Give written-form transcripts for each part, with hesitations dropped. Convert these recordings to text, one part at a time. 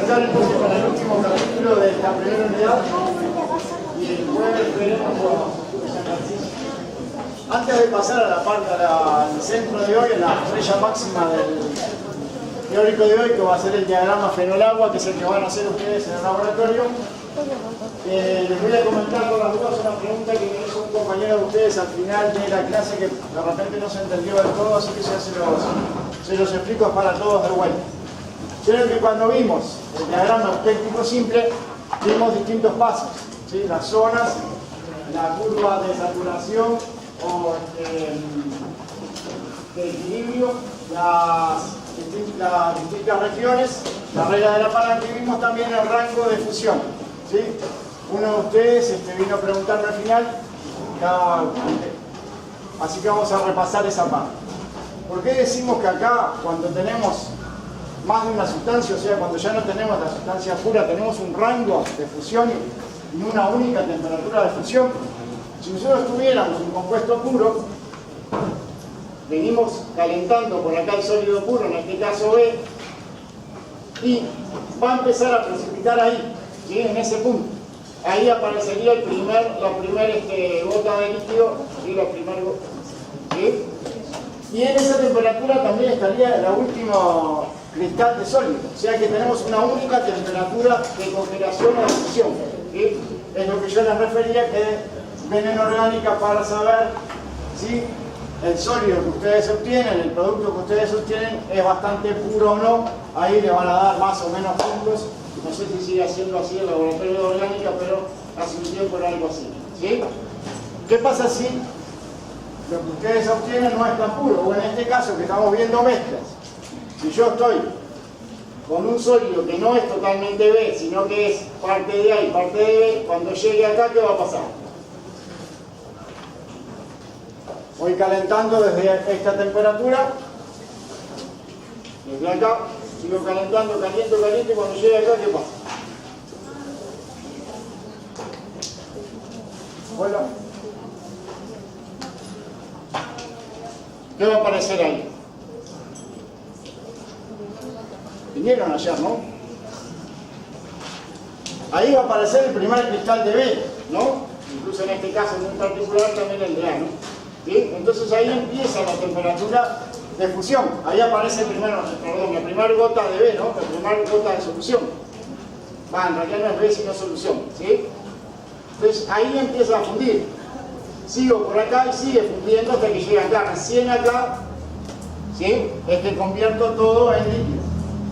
arrancar entonces con el último capítulo de esta primera unidad y el jueves veremos los ejercicios. Antes de pasar a la parte al centro de hoy, en la estrella máxima del teórico de hoy, que va a ser el diagrama fenol-agua, que es el que van a hacer ustedes en el laboratorio, les voy a comentar con las dudas una pregunta que me hizo un compañero de ustedes al final de la clase que de repente no se entendió del todo, así que ya se los explico para todos de vuelta. Creo que cuando vimos el diagrama eupléctico simple, vimos distintos pasos, ¿sí? Las zonas, la curva de saturación o de equilibrio, las distintas regiones, la regla de la palanca, y vimos también el rango de fusión, ¿sí? Uno de ustedes vino a preguntarme al final, así que vamos a repasar esa parte. ¿Por qué decimos que acá, cuando tenemos más de una sustancia, o sea, cuando ya no tenemos la sustancia pura, tenemos un rango de fusión y una única temperatura de fusión? Si nosotros tuviéramos un compuesto puro, venimos calentando por acá el sólido puro, en este caso B, y va a empezar a precipitar ahí, ¿sí? En ese punto. Ahí aparecería la primera gota de líquido, ¿sí? La primera gota, ¿sí? Y en esa temperatura también estaría el último cristal de sólido, o sea que tenemos una única temperatura de congelación o de fusión, ¿sí? Es lo que yo les refería, que ven en orgánica para saber si el sólido que ustedes obtienen, el producto que ustedes obtienen, es bastante puro o no. Ahí le van a dar más o menos puntos. No sé si sigue siendo así el laboratorio de orgánica, pero hace un tiempo era algo así, ¿sí? ¿Qué pasa si lo que ustedes obtienen no es tan puro? O en este caso que estamos viendo mezclas, si yo estoy con un sólido que no es totalmente B, sino que es parte de A y parte de B, cuando llegue acá, ¿qué va a pasar? Voy calentando desde esta temperatura, desde acá, sigo calentando, caliento, y cuando llegue acá, ¿qué pasa? Hola. ¿Qué va a aparecer ahí? Vinieron ayer, ¿no? Ahí va a aparecer el primer cristal de B, ¿no? Incluso en este caso en particular también el de A, ¿no? ¿Sí? Entonces ahí empieza la temperatura de fusión. Ahí aparece la primera gota de B, ¿no? La primera gota de solución. En realidad no es B sino solución, ¿sí? Entonces ahí empieza a fundir. Sigo por acá y sigue fundiendo hasta que llega acá. Recién acá, ¿sí? Es que convierto todo en líquido.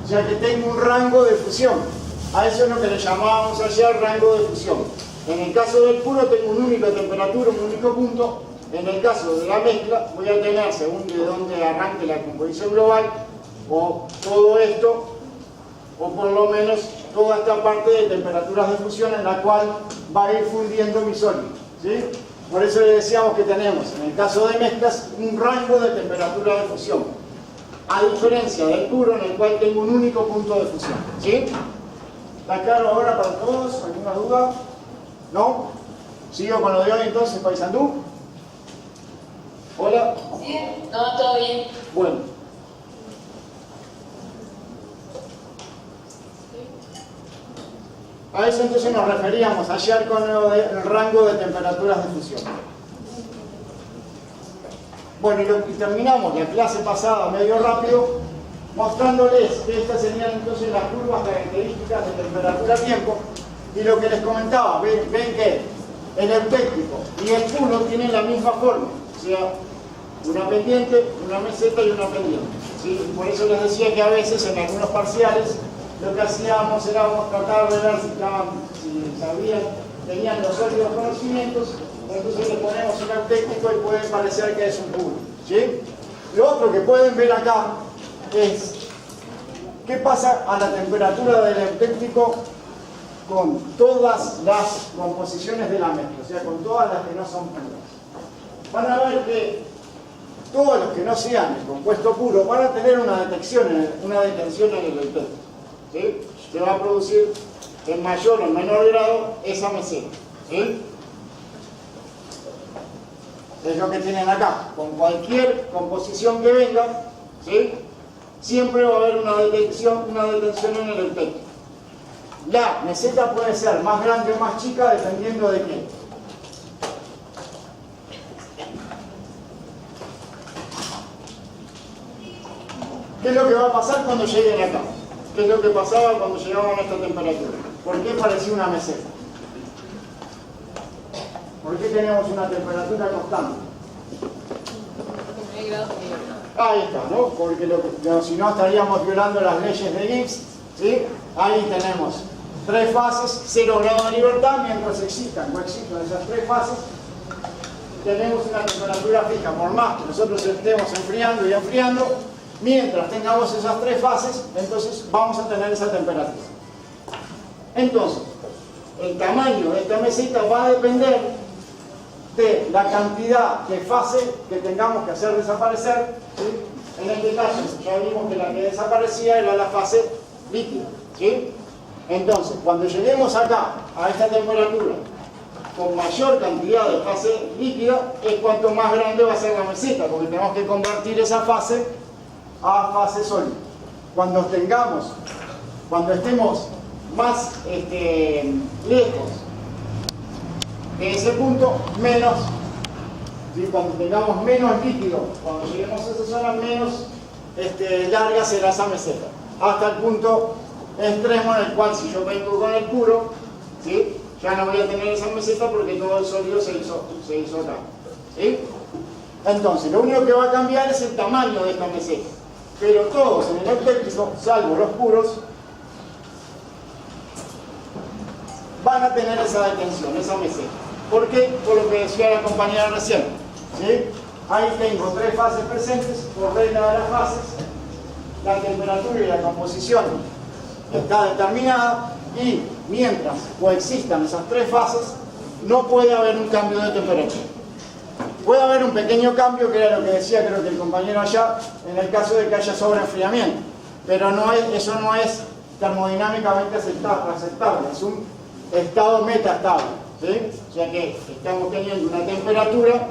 O sea que tengo un rango de fusión. A eso es lo que le llamábamos ayer rango de fusión. En el caso del puro tengo una única temperatura, un único punto. En el caso de la mezcla voy a tener, según de dónde arranque la composición global, o todo esto, o por lo menos toda esta parte de temperaturas de fusión en la cual va a ir fundiendo mi sólido, ¿sí? Por eso le decíamos que tenemos, en el caso de mezclas, un rango de temperatura de fusión, a diferencia del puro, en el cual tengo un único punto de fusión, ¿sí? ¿Está claro ahora para todos? ¿Alguna duda? ¿No? ¿Sigo con lo de hoy entonces, Paysandú? ¿Hola? Sí, no, todo bien. Bueno. A eso entonces nos referíamos ayer con el rango de temperaturas de fusión. Bueno, y terminamos la clase pasada medio rápido, mostrándoles que estas serían entonces las curvas características de temperatura-tiempo, y lo que les comentaba, ven que el eupléctico y el puro tienen la misma forma, o sea, una pendiente, una meseta y una pendiente, ¿sí? Por eso les decía que a veces en algunos parciales lo que hacíamos era tratar de ver si sabían, tenían los sólidos conocimientos, entonces le ponemos un eupléctico y puede parecer que es un puro, ¿sí? Lo otro que pueden ver acá es qué pasa a la temperatura del eupléctico con todas las composiciones de la mezcla, o sea, con todas las que no son puras. Van a ver que todos los que no sean el compuesto puro van a tener una detención en el eupléctico, ¿sí? Se va a producir en mayor o en menor grado esa meseta, ¿sí? Es lo que tienen acá. Con cualquier composición que venga, ¿sí? Siempre va a haber una detención en el eupléctico. la meseta puede ser más grande o más chica dependiendo de qué. ¿Qué es lo que va a pasar cuando lleguen acá? ¿Qué es lo que pasaba cuando llegaban a esta temperatura? ¿Por qué parecía una meseta? ¿Por qué tenemos una temperatura constante? Ahí está, ¿no? Porque si no estaríamos violando las leyes de Gibbs, ¿sí? Ahí tenemos 3 fases, 0 grado de libertad, mientras coexistan esas 3 fases, tenemos una temperatura fija. Por más que nosotros estemos enfriando y enfriando, mientras tengamos esas 3 fases, entonces vamos a tener esa temperatura. Entonces, el tamaño de esta meseta va a depender de la cantidad de fase que tengamos que hacer desaparecer, ¿sí? En este caso, ya vimos que la que desaparecía era la fase líquida, ¿sí? Entonces, cuando lleguemos acá, a esta temperatura, con mayor cantidad de fase líquida, es cuanto más grande va a ser la meseta, porque tenemos que convertir esa fase a fase sólida. Cuando estemos más lejos de ese punto, menos, ¿sí? Cuando tengamos menos líquido, cuando lleguemos a esa zona, menos larga será esa meseta, hasta el punto extremo en el cual, si yo vengo con el puro, ¿sí? Ya no voy a tener esa meseta porque todo el sólido se hizo acá, ¿sí? Entonces, lo único que va a cambiar es el tamaño de esta meseta, pero todos en el eutéctico, salvo los puros, van a tener esa detención, esa meseta. ¿Por qué? Por lo que decía la compañera recién, ¿sí? Ahí tengo 3 fases presentes, por regla de las fases, la temperatura y la composición está determinada, y mientras coexistan esas 3 fases, no puede haber un cambio de temperatura. Puede haber un pequeño cambio, que era lo que decía creo que el compañero allá, en el caso de que haya sobreenfriamiento, pero eso no es termodinámicamente aceptable, es un estado metaestable, ¿sí? O sea que estamos teniendo una temperatura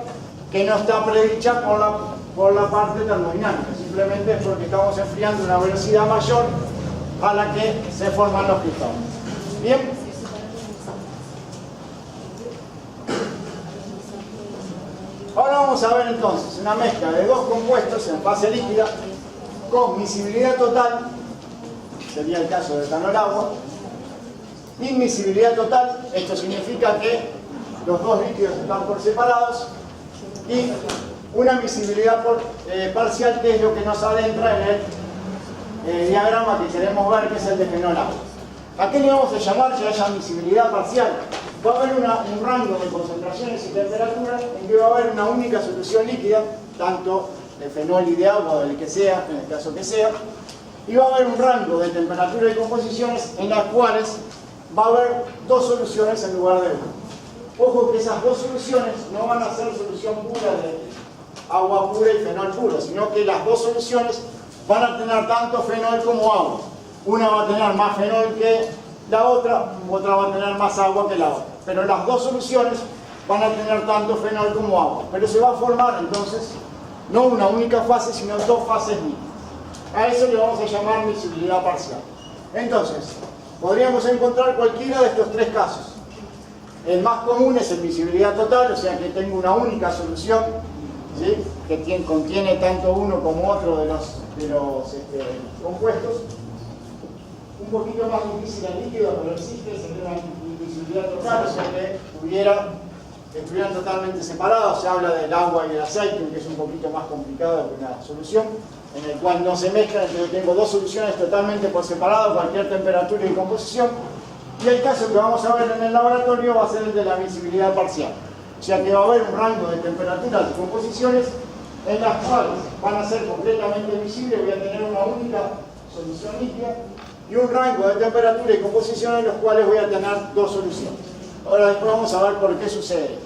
que no está predicha por la parte termodinámica, simplemente es porque estamos enfriando a una velocidad mayor a la que se forman los cristales. ¿Bien? Ahora vamos a ver entonces una mezcla de 2 compuestos en fase líquida con miscibilidad total, sería el caso de etanol-agua, inmiscibilidad total, esto significa que los 2 líquidos están por separados, y una miscibilidad parcial, que es lo que nos adentra en el diagrama que queremos ver, que es el de fenol-agua. ¿A qué le vamos a llamar que haya miscibilidad parcial? Va a haber un rango de concentraciones y temperaturas en que va a haber una única solución líquida, tanto de fenol y de agua, del que sea, en el caso que sea, y va a haber un rango de temperatura y composiciones en las cuales va a haber 2 soluciones en lugar de una. Ojo que esas 2 soluciones no van a ser solución pura de agua pura y fenol puro, sino que las 2 soluciones van a tener tanto fenol como agua. Una va a tener más fenol que la otra va a tener más agua que la otra. Pero las 2 soluciones van a tener tanto fenol como agua. Pero se va a formar entonces no una única fase, sino 2 fases líquidas. A eso le vamos a llamar miscibilidad parcial. Entonces, podríamos encontrar cualquiera de estos 3 casos. El más común es el miscibilidad total, o sea que tengo una única solución, ¿sí? Que contiene tanto uno como otro de los compuestos. Un poquito más difícil el líquido, pero existe, sería una miscibilidad total, o sea que estuvieran totalmente separados. Se habla del agua y el aceite, que es un poquito más complicado que una solución, en el cual no se mezclan, entonces tengo 2 soluciones totalmente por separado, cualquier temperatura y composición. Y el caso que vamos a ver en el laboratorio va a ser el de la miscibilidad parcial. O sea que va a haber un rango de temperaturas y composiciones en las cuales van a ser completamente visibles, voy a tener una única solución líquida, y un rango de temperatura y composición en los cuales voy a tener 2 soluciones. Ahora después vamos a ver por qué sucede.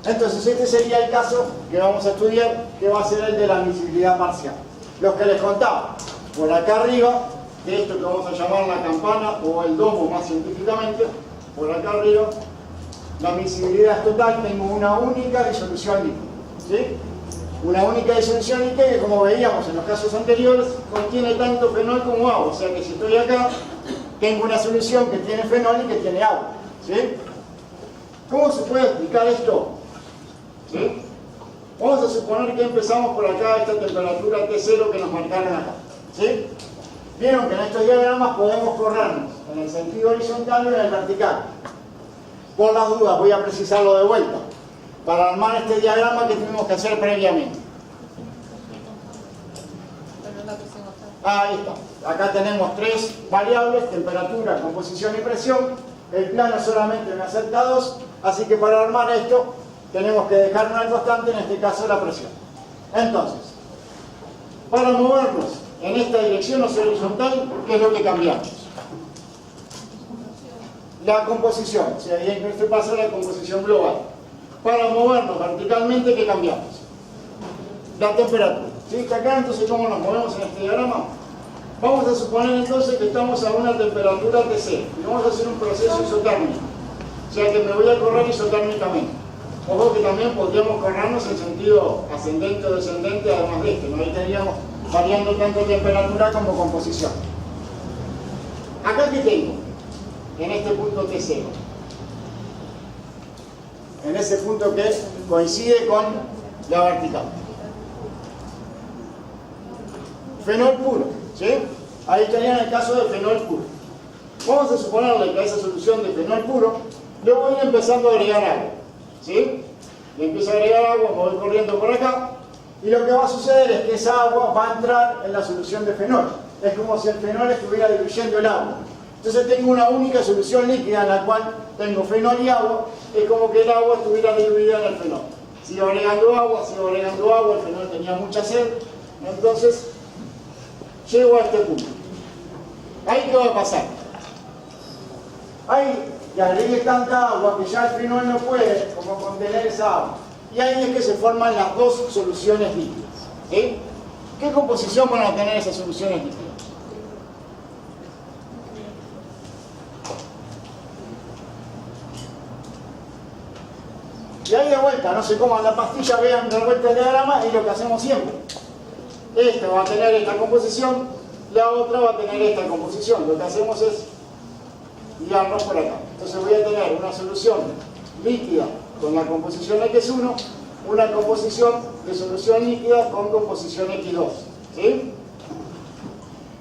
Entonces este sería el caso que vamos a estudiar, que va a ser el de la miscibilidad parcial. Los que les contaba, por acá arriba, de esto que vamos a llamar la campana o el domo más científicamente, por acá arriba, la miscibilidad es total, tengo una única disolución líquida, ¿sí? una única disolución líquida que, como veíamos en los casos anteriores, contiene tanto fenol como agua. O sea que si estoy acá, tengo una solución que tiene fenol y que tiene agua. ¿Sí? ¿Cómo se puede explicar esto? ¿Sí? Vamos a suponer que empezamos por acá a esta temperatura T0 que nos marcaron acá. ¿Sí? Vieron que en estos diagramas podemos corrernos en el sentido horizontal y en el vertical. Por las dudas voy a precisarlo de vuelta para armar este diagrama que tuvimos que hacer previamente. Ahí está. Acá tenemos tres variables: temperatura, composición y presión. El plano solamente me acepta 2, así que para armar esto tenemos que dejar una constante, en este caso la presión. Entonces, para movernos en esta dirección horizontal, ¿qué es lo que cambiamos? La composición, o sea, en este caso la composición global. Para movernos verticalmente, ¿qué cambiamos? La temperatura. ¿Sí? ¿Está acá? Entonces, ¿cómo nos movemos en este diagrama? Vamos a suponer entonces que estamos a una temperatura T0 y vamos a hacer un proceso isotérmico. O sea que me voy a correr isotérmicamente. Ojo que también podríamos corrernos en sentido ascendente o descendente, además de esto, ¿no? Ahí estaríamos variando tanto temperatura como composición. Acá que tengo, en este punto T0, en ese punto que coincide con la vertical. Fenol puro, ¿sí? Ahí estaría en el caso de fenol puro. Vamos a suponerle que a esa solución de fenol puro le voy a ir empezando a agregar agua, ¿sí? Le empiezo a agregar agua, me voy corriendo por acá, y lo que va a suceder es que esa agua va a entrar en la solución de fenol. Es como si el fenol estuviera diluyendo el agua. Entonces tengo una única solución líquida en la cual tengo fenol y agua. Es como que el agua estuviera diluida en el fenol. Sigo agregando agua, el fenol tenía mucha sed. Entonces llego a este punto. ¿Ahí qué va a pasar? Ahí le agregué tanta agua que ya el fenol no puede como contener esa agua. Y ahí es que se forman las dos soluciones líquidas. ¿Sí? ¿Qué composición van a tener esas soluciones líquidas? Y ahí de vuelta, no sé cómo en la pastilla, vean de vuelta el diagrama y lo que hacemos siempre. Esta va a tener esta composición, la otra va a tener esta composición. Lo que hacemos es guiarnos por acá. Entonces voy a tener una solución líquida con la composición X1, una composición de solución líquida con composición X2. ¿Sí?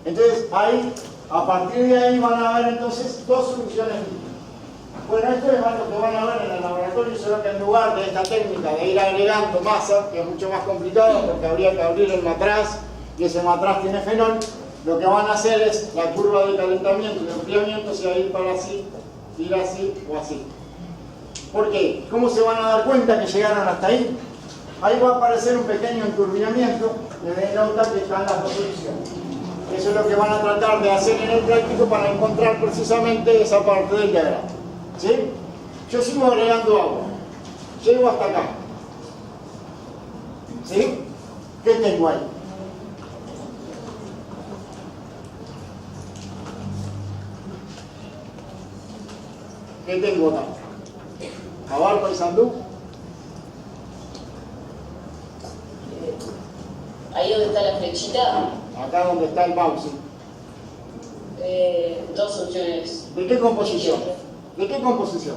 Entonces ahí, a partir de ahí van a haber entonces dos soluciones líquidas. Bueno, esto es lo que van a ver en el laboratorio, solo que en lugar de esta técnica de ir agregando masa, que es mucho más complicado porque habría que abrir el matraz y ese matraz tiene fenol, lo que van a hacer es la curva de calentamiento y de enfriamiento, o sea, ir para así, ir así o así. ¿Por qué? ¿Cómo se van a dar cuenta que llegaron hasta ahí? Ahí va a aparecer un pequeño enturbinamiento que denota que están las dos soluciones. Eso es lo que van a tratar de hacer en el práctico para encontrar precisamente esa parte del diagrama. ¿Sí? Yo sigo agregando agua. Llego hasta acá. ¿Sí? ¿Qué tengo ahí? ¿Qué tengo acá? ¿Jabal Paysandú? Ahí donde está la flechita. Acá donde está el mouse. Dos soluciones. ¿De qué composición? ¿De qué composición?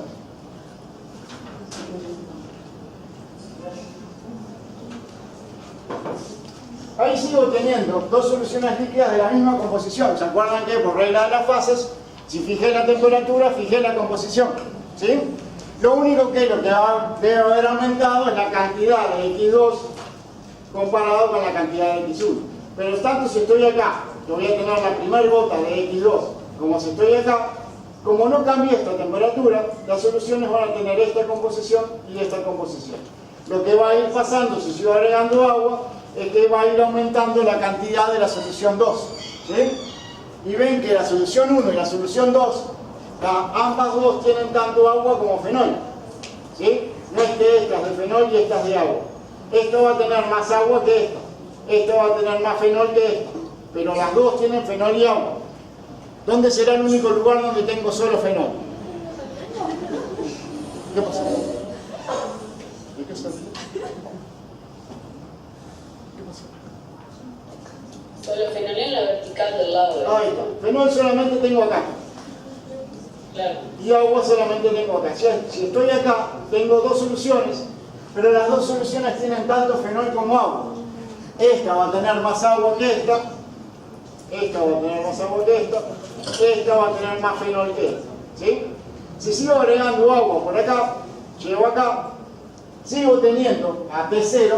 Ahí sigo teniendo dos soluciones líquidas de la misma composición. ¿Se acuerdan que por regla de las fases, si fijé la temperatura, fijé la composición? ¿Sí? Lo único que debe haber aumentado es la cantidad de X2 comparado con la cantidad de X1. Pero tanto si estoy acá, que voy a tener la primera gota de X2, como si estoy acá, como no cambie esta temperatura, las soluciones van a tener esta composición y esta composición. Lo que va a ir pasando si sigo agregando agua es que va a ir aumentando la cantidad de la solución 2. ¿Sí? Y ven que la solución 1 y la solución 2, ambas dos tienen tanto agua como fenol. ¿Sí? No es que estas de fenol y estas de agua. Esto va a tener más agua que esto. Esto va a tener más fenol que esto. Pero las dos tienen fenol y agua. ¿Dónde será el único lugar donde tengo solo fenol? ¿Qué pasa? ¿De qué está? Solo fenol en la vertical del lado. Ahí está. Fenol solamente tengo acá. Claro. Y agua solamente tengo acá. Si estoy acá, tengo dos soluciones, pero las dos soluciones tienen tanto fenol como agua. Esta va a tener más agua que esta. Esta va a tener más agua que esta. Esta va a tener más fenol que esta. ¿Sí? Si sigo agregando agua por acá, llego acá, sigo teniendo a T0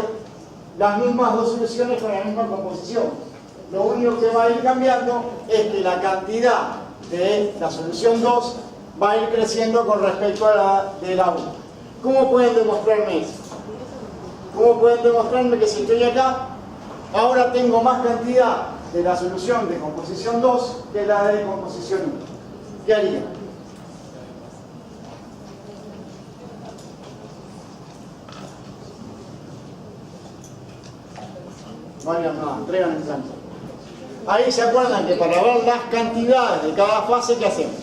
las mismas dos soluciones con la misma composición. Lo único que va a ir cambiando es que la cantidad de la solución 2 va a ir creciendo con respecto a la de la 1. ¿Cómo pueden demostrarme eso? ¿Cómo pueden demostrarme que si estoy acá, ahora tengo más cantidad de la solución de composición 2 que la de composición 1? ¿Qué haría? Vayan, entregan el santo. Ahí se acuerdan que para ver las cantidades de cada fase, ¿qué hacemos?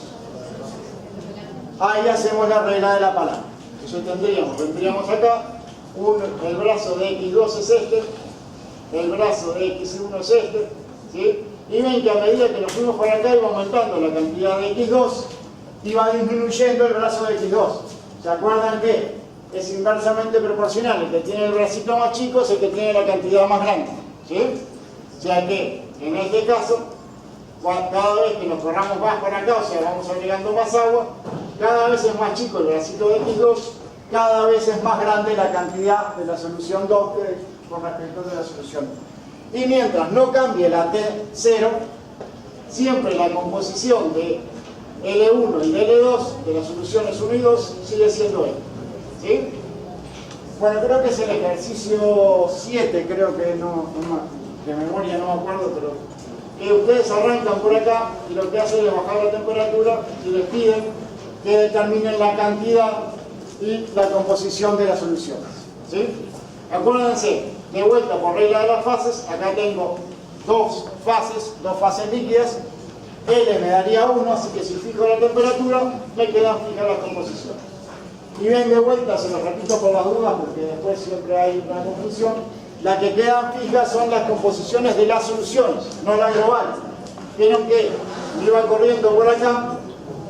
Ahí hacemos la regla de la palanca. Entonces tendríamos acá el brazo de X2 es este, el brazo de X1 es este, ¿sí? Y ven que a medida que nos fuimos para acá iba aumentando la cantidad de X2 y va disminuyendo el brazo de X2. ¿Se acuerdan que es inversamente proporcional? El que tiene el bracito más chico es el que tiene la cantidad más grande, ¿sí? O sea que en este caso, cada vez que nos corramos más para acá, o sea, vamos agregando más agua, cada vez es más chico el bracito de X2, cada vez es más grande la cantidad de la solución 2 con respecto de la solución 1. Y mientras no cambie la T0, siempre la composición de L1 y de L2, de las soluciones 1 y 2, sigue siendo L. ¿Sí? Bueno, creo que es el ejercicio 7, creo que de memoria no me acuerdo, pero que ustedes arrancan por acá y lo que hacen es bajar la temperatura y les piden que determinen la cantidad y la composición de las soluciones. ¿Sí? Acuérdense, de vuelta por regla de las fases, acá tengo dos fases líquidas, L me daría 1, así que si fijo la temperatura, me quedan fijas las composiciones. Y ven de vuelta, se los repito por las dudas, porque después siempre hay una confusión, las que quedan fijas son las composiciones de las soluciones, no la global. Vieron que iba corriendo por acá,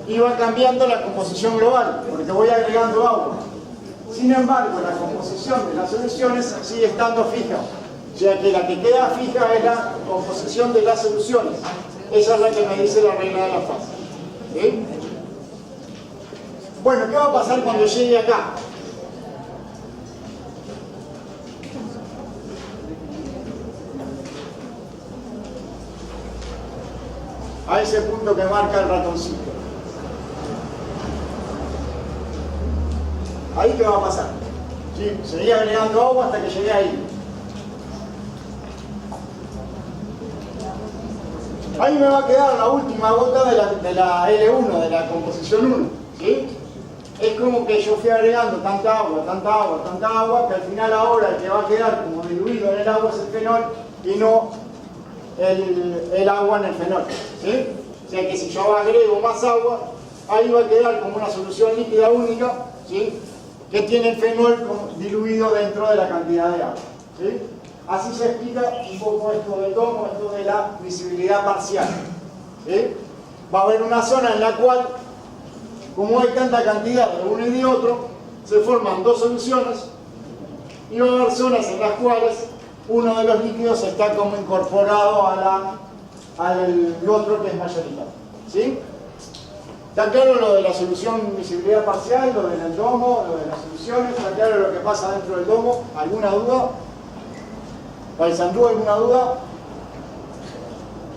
iba cambiando la composición global, porque voy agregando agua. Sin embargo, la composición de las soluciones sigue estando fija. O sea que la que queda fija es la composición de las soluciones. Esa es la que me dice la regla de la fase. ¿Sí? Bueno, ¿qué va a pasar cuando llegue acá? A ese punto que marca el ratoncito. ¿Ahí qué va a pasar? ¿Sí? Seguía agregando agua hasta que llegué ahí. Ahí me va a quedar la última gota de la L1, de la composición 1. ¿Sí? Es como que yo fui agregando tanta agua, que al final ahora el que va a quedar como diluido en el agua es el fenol y no el agua en el fenol. ¿Sí? O sea que si yo agrego más agua, ahí va a quedar como una solución líquida única, ¿sí? Que tiene el fenol diluido dentro de la cantidad de agua. ¿Sí? Así se explica un poco esto del domo, esto de la visibilidad parcial. ¿Sí? Va a haber una zona en la cual, como hay tanta cantidad de uno y de otro, se forman dos soluciones y va a haber zonas en las cuales uno de los líquidos está como incorporado al otro que es mayoritario. ¿Sí? ¿Está claro lo de la solución visibilidad parcial, lo del domo, lo de las soluciones? ¿Está claro lo que pasa dentro del domo? ¿Alguna duda? ¿Paisandú, alguna duda?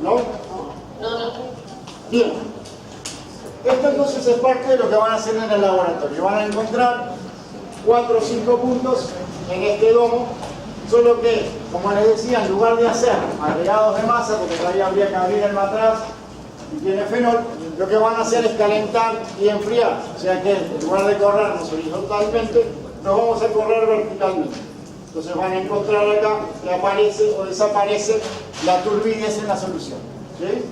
¿No? No. Bien. Esto entonces es parte de lo que van a hacer en el laboratorio. Van a encontrar 4 o 5 puntos en este domo, solo que, como les decía, en lugar de hacer agregados de masa, porque todavía habría que abrir el matraz y tiene fenol, lo que van a hacer es calentar y enfriar. O sea que en lugar de corrernos horizontalmente, nos vamos a correr verticalmente. Entonces van a encontrar acá que aparece o desaparece la turbidez en la solución. ¿Sí?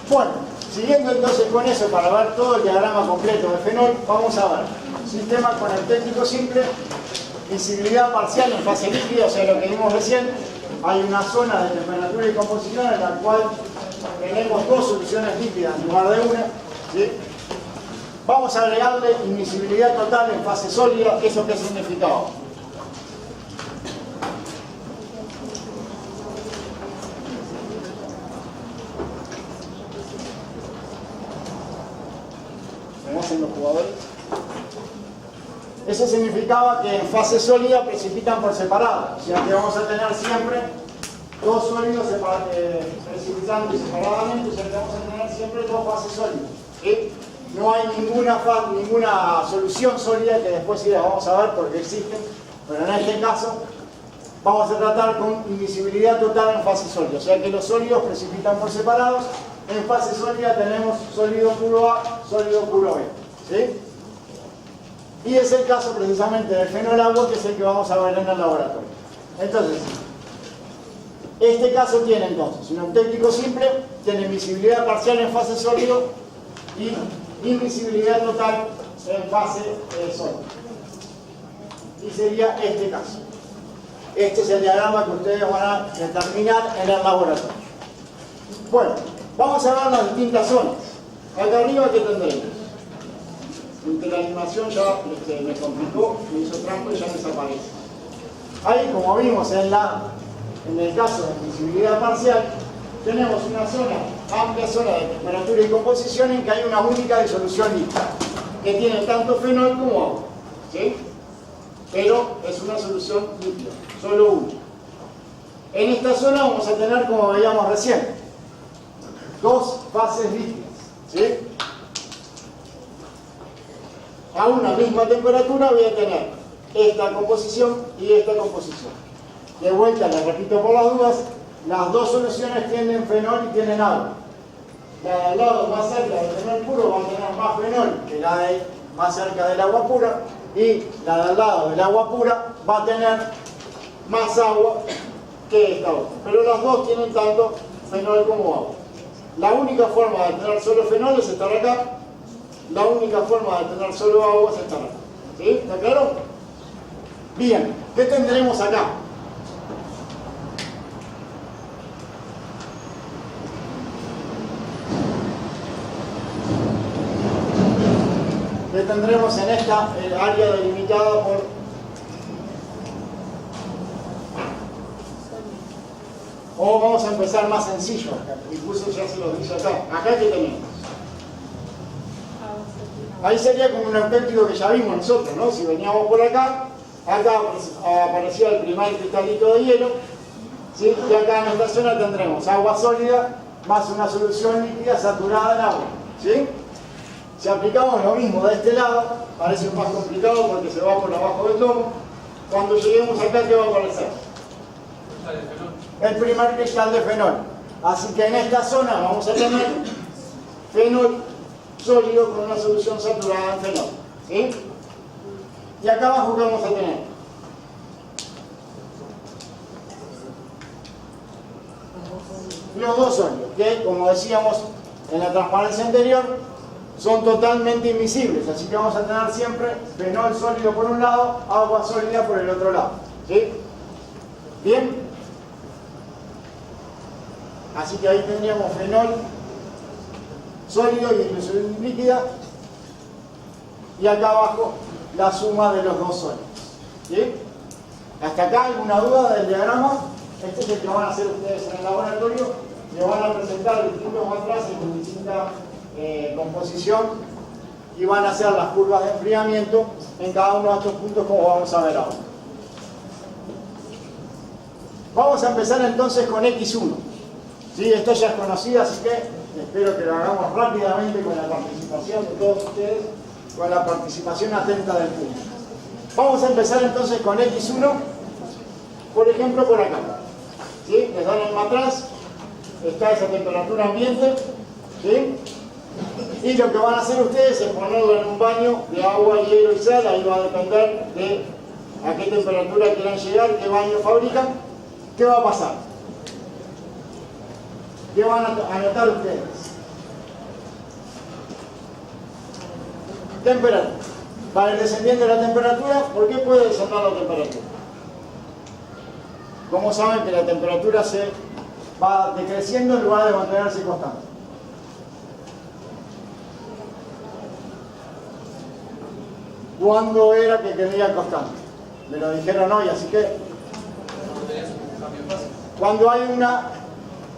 Bueno, Siguiendo entonces con eso, para ver todo el diagrama completo de fenol, vamos a ver sistema con eutéctico simple, visibilidad parcial en fase líquida, o sea, lo que vimos recién. Hay una zona de temperatura y composición en la cual tenemos dos soluciones líquidas en lugar de una, ¿sí? Vamos a agregarle invisibilidad total en fase sólida. ¿Eso qué significaba? ¿Conocen los jugadores? Eso significaba que en fase sólida precipitan por separado, o sea que vamos a tener siempre dos sólidos precipitando separadamente, o sea que vamos a tener siempre dos fases sólidas, ¿sí? No hay ninguna solución sólida, que después sí la vamos a ver porque existen, pero en este caso vamos a tratar con invisibilidad total en fase sólida, o sea que los sólidos precipitan por separados. En fase sólida tenemos sólido puro A, sólido puro B, ¿sí? Y es el caso precisamente del fenol agua, que es el que vamos a ver en el laboratorio. Entonces, este caso tiene entonces un eutéctico simple, tiene invisibilidad parcial en fase sólido y invisibilidad total en fase sólida. Y sería este caso. Este es el diagrama que ustedes van a determinar en el laboratorio. Bueno, vamos a ver las distintas zonas. Acá arriba, ¿qué tendremos? Porque la animación ya me complicó, me hizo trampa y ya desaparece. Ahí, como vimos en el caso de visibilidad parcial, tenemos una amplia zona de temperatura y composición en que hay una única disolución líquida, que tiene tanto fenol como agua, ¿sí? Pero es una solución líquida, solo una. En esta zona vamos a tener, como veíamos recién, dos fases líquidas, ¿sí? A una misma temperatura voy a tener esta composición y esta composición. De vuelta, les repito por las dudas, las dos soluciones tienen fenol y tienen agua. La del lado más cerca del fenol puro va a tener más fenol que la de más cerca del agua pura, y la del lado del agua pura va a tener más agua que esta otra. Pero las dos tienen tanto fenol como agua. La única forma de tener solo fenol es estar acá. La única forma de tener solo agua es estar acá. ¿Sí? ¿Está claro? Bien, ¿qué tendremos acá? ¿Qué tendremos en esta área delimitada por... O vamos a empezar más sencillo, incluso ya se los dice acá. Acá, ¿qué tenemos? Ahí sería como un eutéctico que ya vimos nosotros, ¿no? Si veníamos por acá aparecía el primer cristalito de hielo, ¿sí? Y acá en esta zona tendremos agua sólida más una solución líquida saturada en agua, ¿sí? Si aplicamos lo mismo de este lado, parece más complicado porque se va por abajo del lomo. Cuando lleguemos acá, ¿qué va a aparecer? El primer cristal de fenol. Así que en esta zona vamos a tener fenol sólido con una solución saturada en fenol, ¿sí? Y acá abajo, ¿qué vamos a tener? Los dos sólidos, que como decíamos en la transparencia anterior, son totalmente invisibles, así que vamos a tener siempre fenol sólido por un lado, agua sólida por el otro lado, ¿sí? ¿Bien? Así que ahí tendríamos fenol sólido y disolución líquida, y acá abajo la suma de los dos sólidos, ¿sí? ¿Hasta acá alguna duda del diagrama? Este es el que van a hacer ustedes en el laboratorio, le van a presentar distintos matrices con distinta composición y van a hacer las curvas de enfriamiento en cada uno de estos puntos, como vamos a ver ahora. Vamos a empezar entonces con X1. ¿Sí? Esto ya es conocido, así que espero que lo hagamos rápidamente con la participación de todos ustedes, con la participación atenta del público. Vamos a empezar entonces con X1, por ejemplo por acá. ¿Sí? Les dan el matraz, está esa temperatura ambiente, ¿sí? Y lo que van a hacer ustedes es ponerlo en un baño de agua, hielo y sal. Ahí va a depender de a qué temperatura quieran llegar, qué baño fabrican. ¿Qué va a pasar? ¿Qué van a anotar ustedes? temperatura. Para ir descendiendo la temperatura, ¿por qué puede descender la temperatura? ¿Cómo saben que la temperatura se va decreciendo en lugar de mantenerse constante? ¿Cuándo era que quería constante? Me lo dijeron hoy, así que cuando hay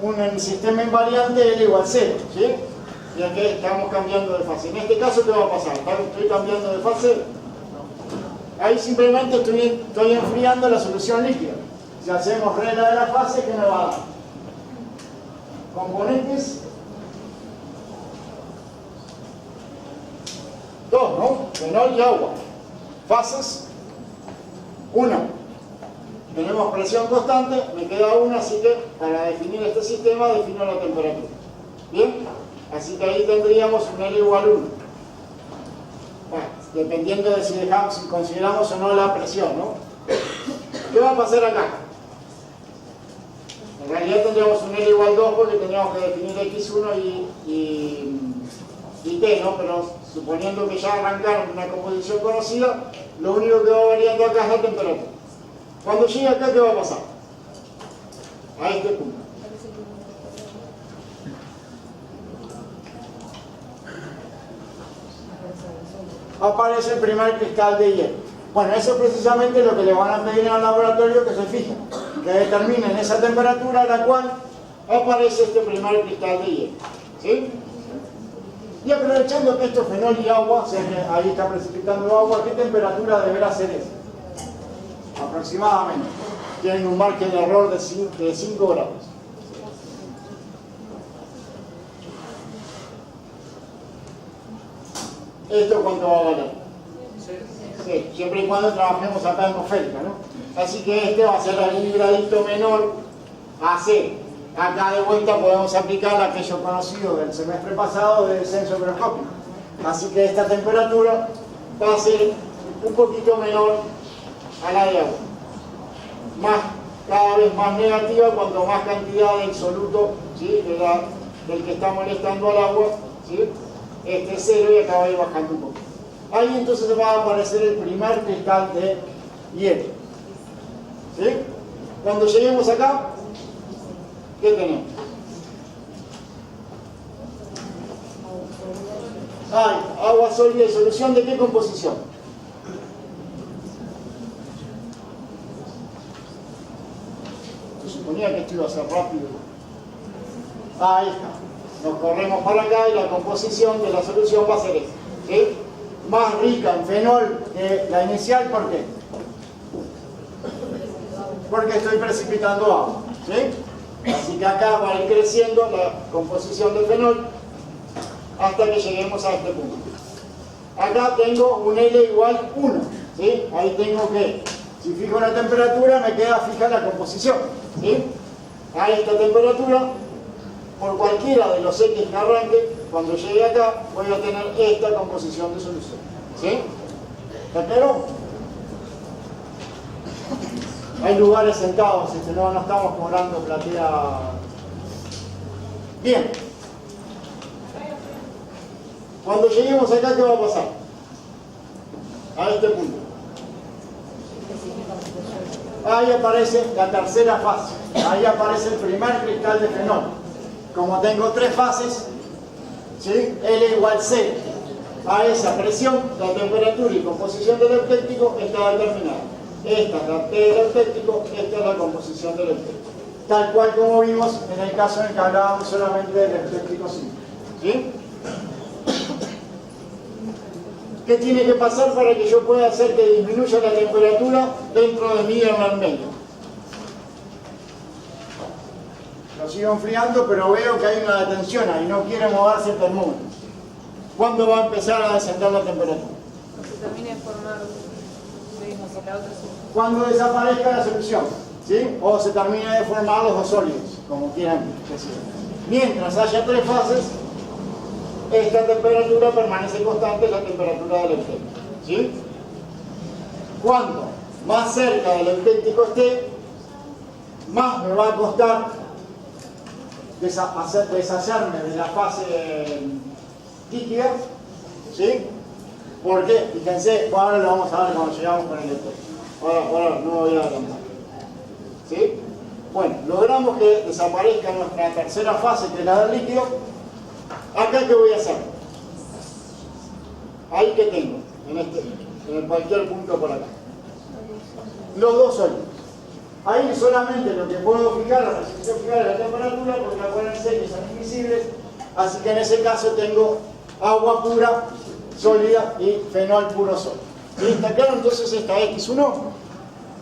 un sistema invariante L igual 0, ¿sí? Y aquí estamos cambiando de fase. En este caso, ¿qué va a pasar? ¿Estoy cambiando de fase? Ahí simplemente estoy enfriando la solución líquida. Si hacemos regla de la fase, ¿qué me va a dar? Componentes 2, ¿no? Fenol y agua. Fases 1. Tenemos presión constante, me queda una, así que para definir este sistema defino la temperatura. ¿Bien? Así que ahí tendríamos un L igual 1. Bueno, dependiendo de si consideramos o no la presión, ¿no? ¿Qué va a pasar acá? En realidad tendríamos un L igual 2 porque tendríamos que definir X1 y T, ¿no? Pero suponiendo que ya arrancaron una composición conocida, lo único que va variando acá es la temperatura. Cuando llegue acá, ¿qué va a pasar? A este punto. Aparece el primer cristal de hielo. Bueno, eso es precisamente lo que le van a pedir en el laboratorio, que se fijen, que determinen esa temperatura a la cual aparece este primer cristal de hielo. ¿Sí? Y aprovechando que esto es fenol y agua, ahí está precipitando agua, ¿qué temperatura deberá ser esa? Aproximadamente. Tienen un margen de error de 5 grados. ¿Esto cuánto va a valer? Sí, siempre y cuando trabajemos acá en atmosférica, ¿no? Así que este va a ser algún gradito menor a 0. Acá de vuelta podemos aplicar aquello conocido del semestre pasado de descenso microscópico. Así que esta temperatura va a ser un poquito menor a la de agua. Cada vez más negativa cuanto más cantidad del soluto, ¿sí? del que está molestando al agua, ¿sí? Este es 0 y acá va a ir bajando un poco. Ahí entonces va a aparecer el primer cristal de hielo. ¿Sí? Cuando lleguemos acá, ¿qué tenemos? Hay agua sólida y solución, ¿de qué composición? Yo suponía que esto iba a ser rápido. Ahí está. Nos corremos para acá y la composición de la solución va a ser esta. ¿Sí? Más rica en fenol que la inicial, ¿por qué? Porque estoy precipitando agua. ¿Sí? Así que acá va a ir creciendo la composición del fenol hasta que lleguemos a este punto. Acá tengo un L igual 1. ¿Sí? Ahí tengo que, si fijo la temperatura, me queda fija la composición. ¿Sí? A esta temperatura, por cualquiera de los X que arranque, cuando llegue acá, voy a tener esta composición de solución. ¿Sí? ¿Está claro? Hay lugares sentados, no estamos cobrando platea. Bien. Cuando lleguemos acá, ¿qué va a pasar? A este punto. Ahí aparece la tercera fase. Ahí aparece el primer cristal de fenol. Como tengo 3 fases, ¿sí? L igual 0. A esa presión, la temperatura y composición del eutéptico está determinada. Esta es la T del eutéptico, esta es la composición del eutéptico. Tal cual como vimos en el caso en el que hablábamos solamente del eutéptico simple. ¿Sí? ¿Qué tiene que pasar para que yo pueda hacer que disminuya la temperatura dentro de mí en el medio? Lo sigo enfriando, pero veo que hay una detención ahí, no quiere moverse el termómetro. ¿Cuándo va a empezar a descender la temperatura? Cuando se termine de formar la otra solución. Cuando desaparezca la solución, ¿sí? O se termine de formar los dos sólidos, como quieran decir. Mientras haya 3 fases, esta temperatura permanece constante, es la temperatura del eutéptico. ¿Sí? Cuanto más cerca del eutéptico esté, más me va a costar deshacerme de la fase líquida, ¿sí? ¿Por qué? Fíjense, ahora lo vamos a ver cuando llegamos con el después. Ahora no voy a adelantar. ¿Sí? Bueno, logramos que desaparezca nuestra tercera fase, que es la del líquido. ¿Acá qué voy a hacer? Ahí que tengo, en cualquier punto por acá. Los dos sólidos. Ahí solamente lo que puedo fijar, la restricción fijar es la temperatura, porque acuérdense que son invisibles, así que en ese caso tengo agua pura, sólida y fenol puro sólido. ¿Sí? ¿Está claro entonces esta X1?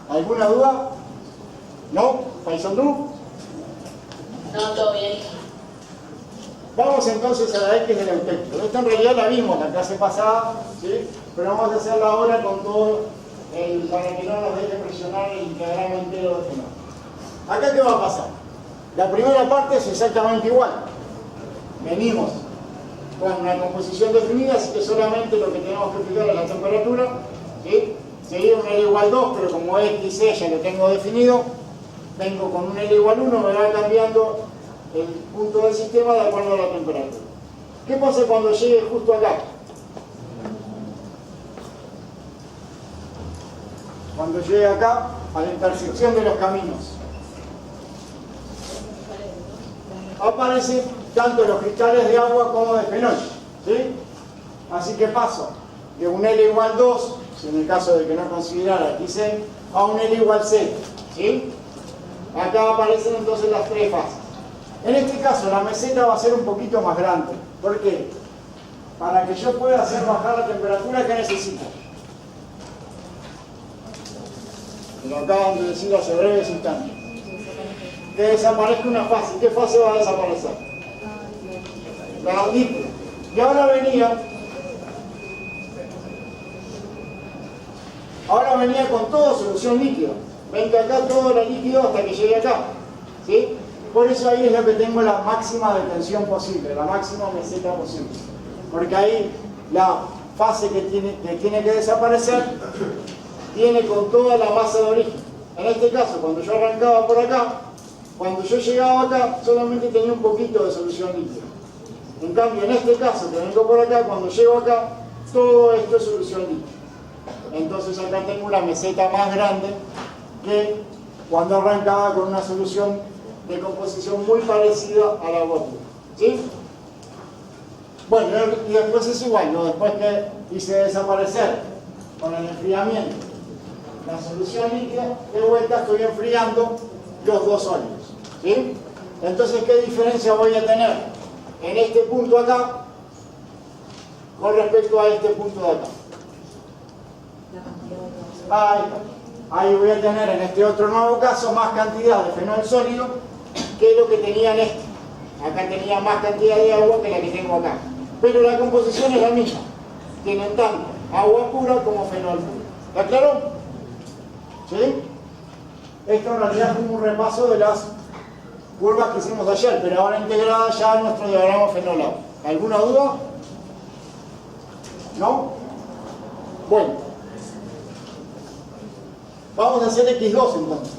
¿Alguna duda? ¿No? ¿Paisandú? No, todo bien. Vamos entonces a la X del eutecto. Esta en realidad la vimos la clase pasada, ¿sí? Pero vamos a hacerla ahora con todo para que no nos deje presionar el diagrama entero de fenol. ¿Acá qué va a pasar? La primera parte es exactamente igual. Venimos con una composición definida, así que solamente lo que tenemos que fijar es la temperatura, ¿sí? Sería un L igual 2, pero como XE ya lo tengo definido, vengo con un L igual 1, me va cambiando el punto del sistema de acuerdo a la temperatura. ¿Qué pasa cuando llegue justo acá? Cuando llegue acá, a la intersección de los caminos, aparecen tanto los cristales de agua como de fenol, ¿sí? Así que paso de un L igual 2, si en el caso de que no considerara XE, a un L igual 0, ¿sí? Acá aparecen entonces las tres fases. En este caso la meseta va a ser un poquito más grande. ¿Por qué? Para que yo pueda hacer bajar la temperatura, ¿qué necesito? Lo acaban de decir hace breves instantes. Que desaparezca una fase. ¿Qué fase va a desaparecer? La líquida. Y ahora venía con toda solución líquida. Ven que acá todo era líquido hasta que llegue acá, ¿sí? Por eso ahí es lo que tengo la máxima de tensión posible, la máxima meseta posible. Porque ahí la fase que tiene que desaparecer viene con toda la masa de origen. En este caso, cuando yo arrancaba por acá, cuando yo llegaba acá, solamente tenía un poquito de solución líquida. En cambio, en este caso, que vengo por acá, cuando llego acá, todo esto es solución líquida. Entonces acá tengo una meseta más grande que cuando arrancaba con una solución de composición muy parecida al agua pura, ¿sí? Bueno, y después es igual, ¿no? Después que hice desaparecer con el enfriamiento la solución líquida, de vuelta estoy enfriando los dos sólidos, ¿sí? Entonces, ¿qué diferencia voy a tener en este punto acá con respecto a este punto de acá? Ahí voy a tener en este otro nuevo caso más cantidad de fenol sólido que lo que tenía en este. Acá tenía más cantidad de agua que la que tengo acá. Pero la composición es la misma. Tienen tanto agua pura como fenol puro. ¿Está claro? ¿Sí? Esto en realidad es como un repaso de las curvas que hicimos ayer, pero ahora integrada ya a nuestro diagrama fenolado. ¿Alguna duda? ¿No? Bueno. Vamos a hacer X2 entonces.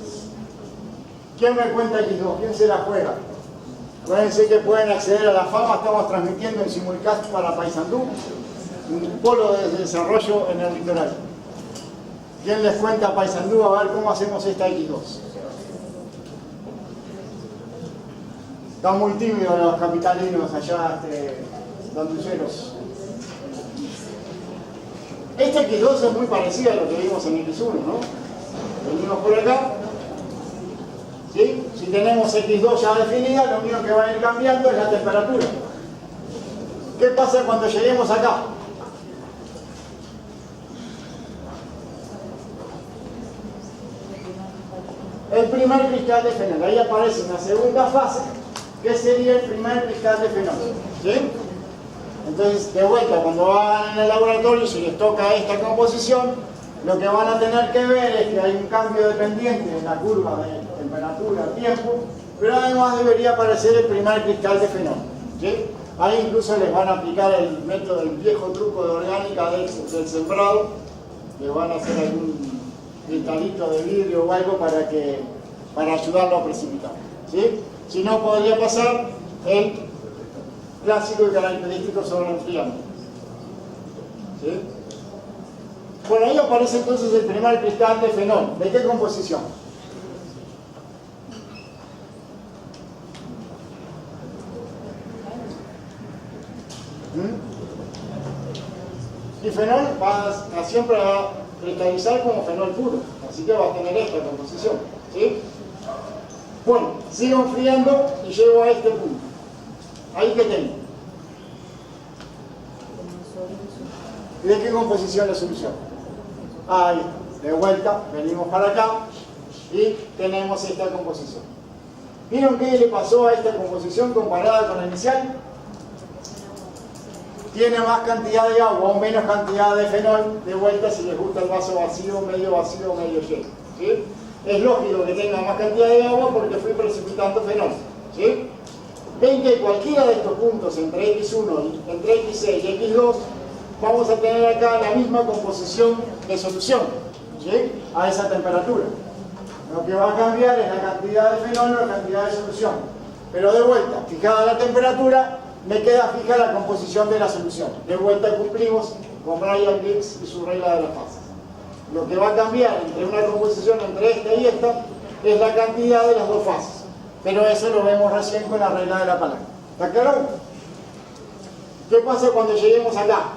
¿Quién me cuenta X2? ¿Quién se la juega? Acuérdense que pueden acceder a la fama, estamos transmitiendo en simulcast para Paysandú, un polo de desarrollo en el litoral. ¿Quién les cuenta a Paysandú a ver cómo hacemos esta X2? Están muy tímidos los capitalinos allá, donduceros. Esta X2 es muy parecida a lo que vimos en X1, ¿no? Venimos por acá, ¿sí? Si tenemos X2 ya definida, lo único que va a ir cambiando es la temperatura. ¿Qué pasa cuando lleguemos acá? El primer cristal de fenol, ahí aparece una segunda fase, que sería el primer cristal de fenol, ¿sí? Entonces, de vuelta, cuando van en el laboratorio, si les toca esta composición, lo que van a tener que ver es que hay un cambio dependiente en la curva de temperatura, tiempo, pero además debería aparecer el primer cristal de fenol, ¿sí? Ahí incluso les van a aplicar el método, el viejo truco de orgánica del sembrado, les van a hacer algún cristalito de vidrio o algo para ayudarlo a precipitar, ¿sí? Si no, podría pasar el clásico y característico sobre enfriamiento, ¿sí? Por ahí aparece entonces el primer cristal de fenol. ¿De qué composición? Y fenol va a siempre a cristalizar como fenol puro, así que va a tener esta composición, ¿sí? Bueno, sigo enfriando y llego a este punto. ¿Ahí qué tengo? ¿Y de qué composición la solución? Ahí, de vuelta, venimos para acá y tenemos esta composición. ¿Vieron qué le pasó a esta composición comparada con la inicial? Tiene más cantidad de agua o menos cantidad de fenol, de vuelta si les gusta el vaso vacío, medio lleno, ¿sí? Es lógico que tenga más cantidad de agua porque fui precipitando fenol, ¿sí? Ven que cualquiera de estos puntos entre X1, entre X6 y X2 vamos a tener acá la misma composición de solución, ¿sí? A esa temperatura. Lo que va a cambiar es la cantidad de fenol o la cantidad de solución. Pero de vuelta, fijada la temperatura, me queda fija la composición de la solución. De vuelta cumplimos con Bryan Gibbs y su regla de las fases. Lo que va a cambiar entre una composición entre esta y esta es la cantidad de las dos fases. Pero eso lo vemos recién con la regla de la palanca. ¿Está claro? ¿Qué pasa cuando lleguemos acá?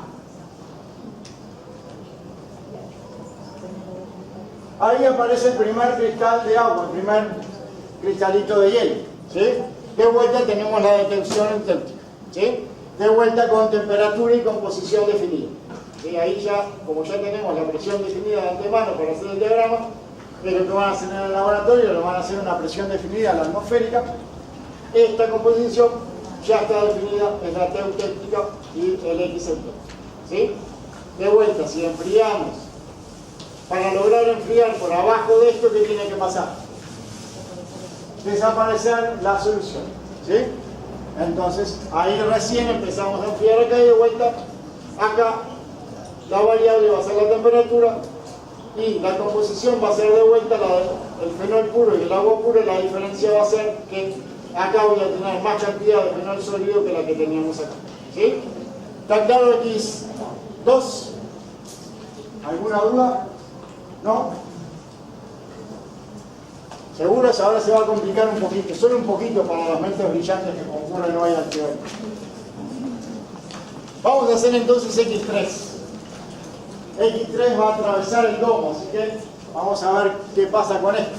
Ahí aparece el primer cristal de agua, el primer cristalito de hielo, ¿sí? De vuelta tenemos la detección entérmica, ¿sí? De vuelta con temperatura y composición definida. ¿Sí? Ahí ya, como ya tenemos la presión definida de antemano para hacer el diagrama, es lo que van a hacer en el laboratorio, lo van a hacer una presión definida, la atmosférica. Esta composición ya está definida, es la teutéptica y el X entérmico, ¿sí? De vuelta, si enfriamos, para lograr enfriar por abajo de esto, ¿qué tiene que pasar? Desaparecer la solución, ¿sí? Entonces, ahí recién empezamos a enfriar acá y de vuelta, acá la variable va a ser la temperatura y la composición va a ser de vuelta el fenol puro y el agua pura. La diferencia va a ser que acá voy a tener más cantidad de fenol sólido que la que teníamos acá, ¿sí? ¿Está claro X2? ¿Alguna duda? ¿No? Seguros, ahora se va a complicar un poquito, solo un poquito para las mentes brillantes que concurren hoy al teórico. Vamos a hacer entonces X3. X3 va a atravesar el domo, así que vamos a ver qué pasa con esto.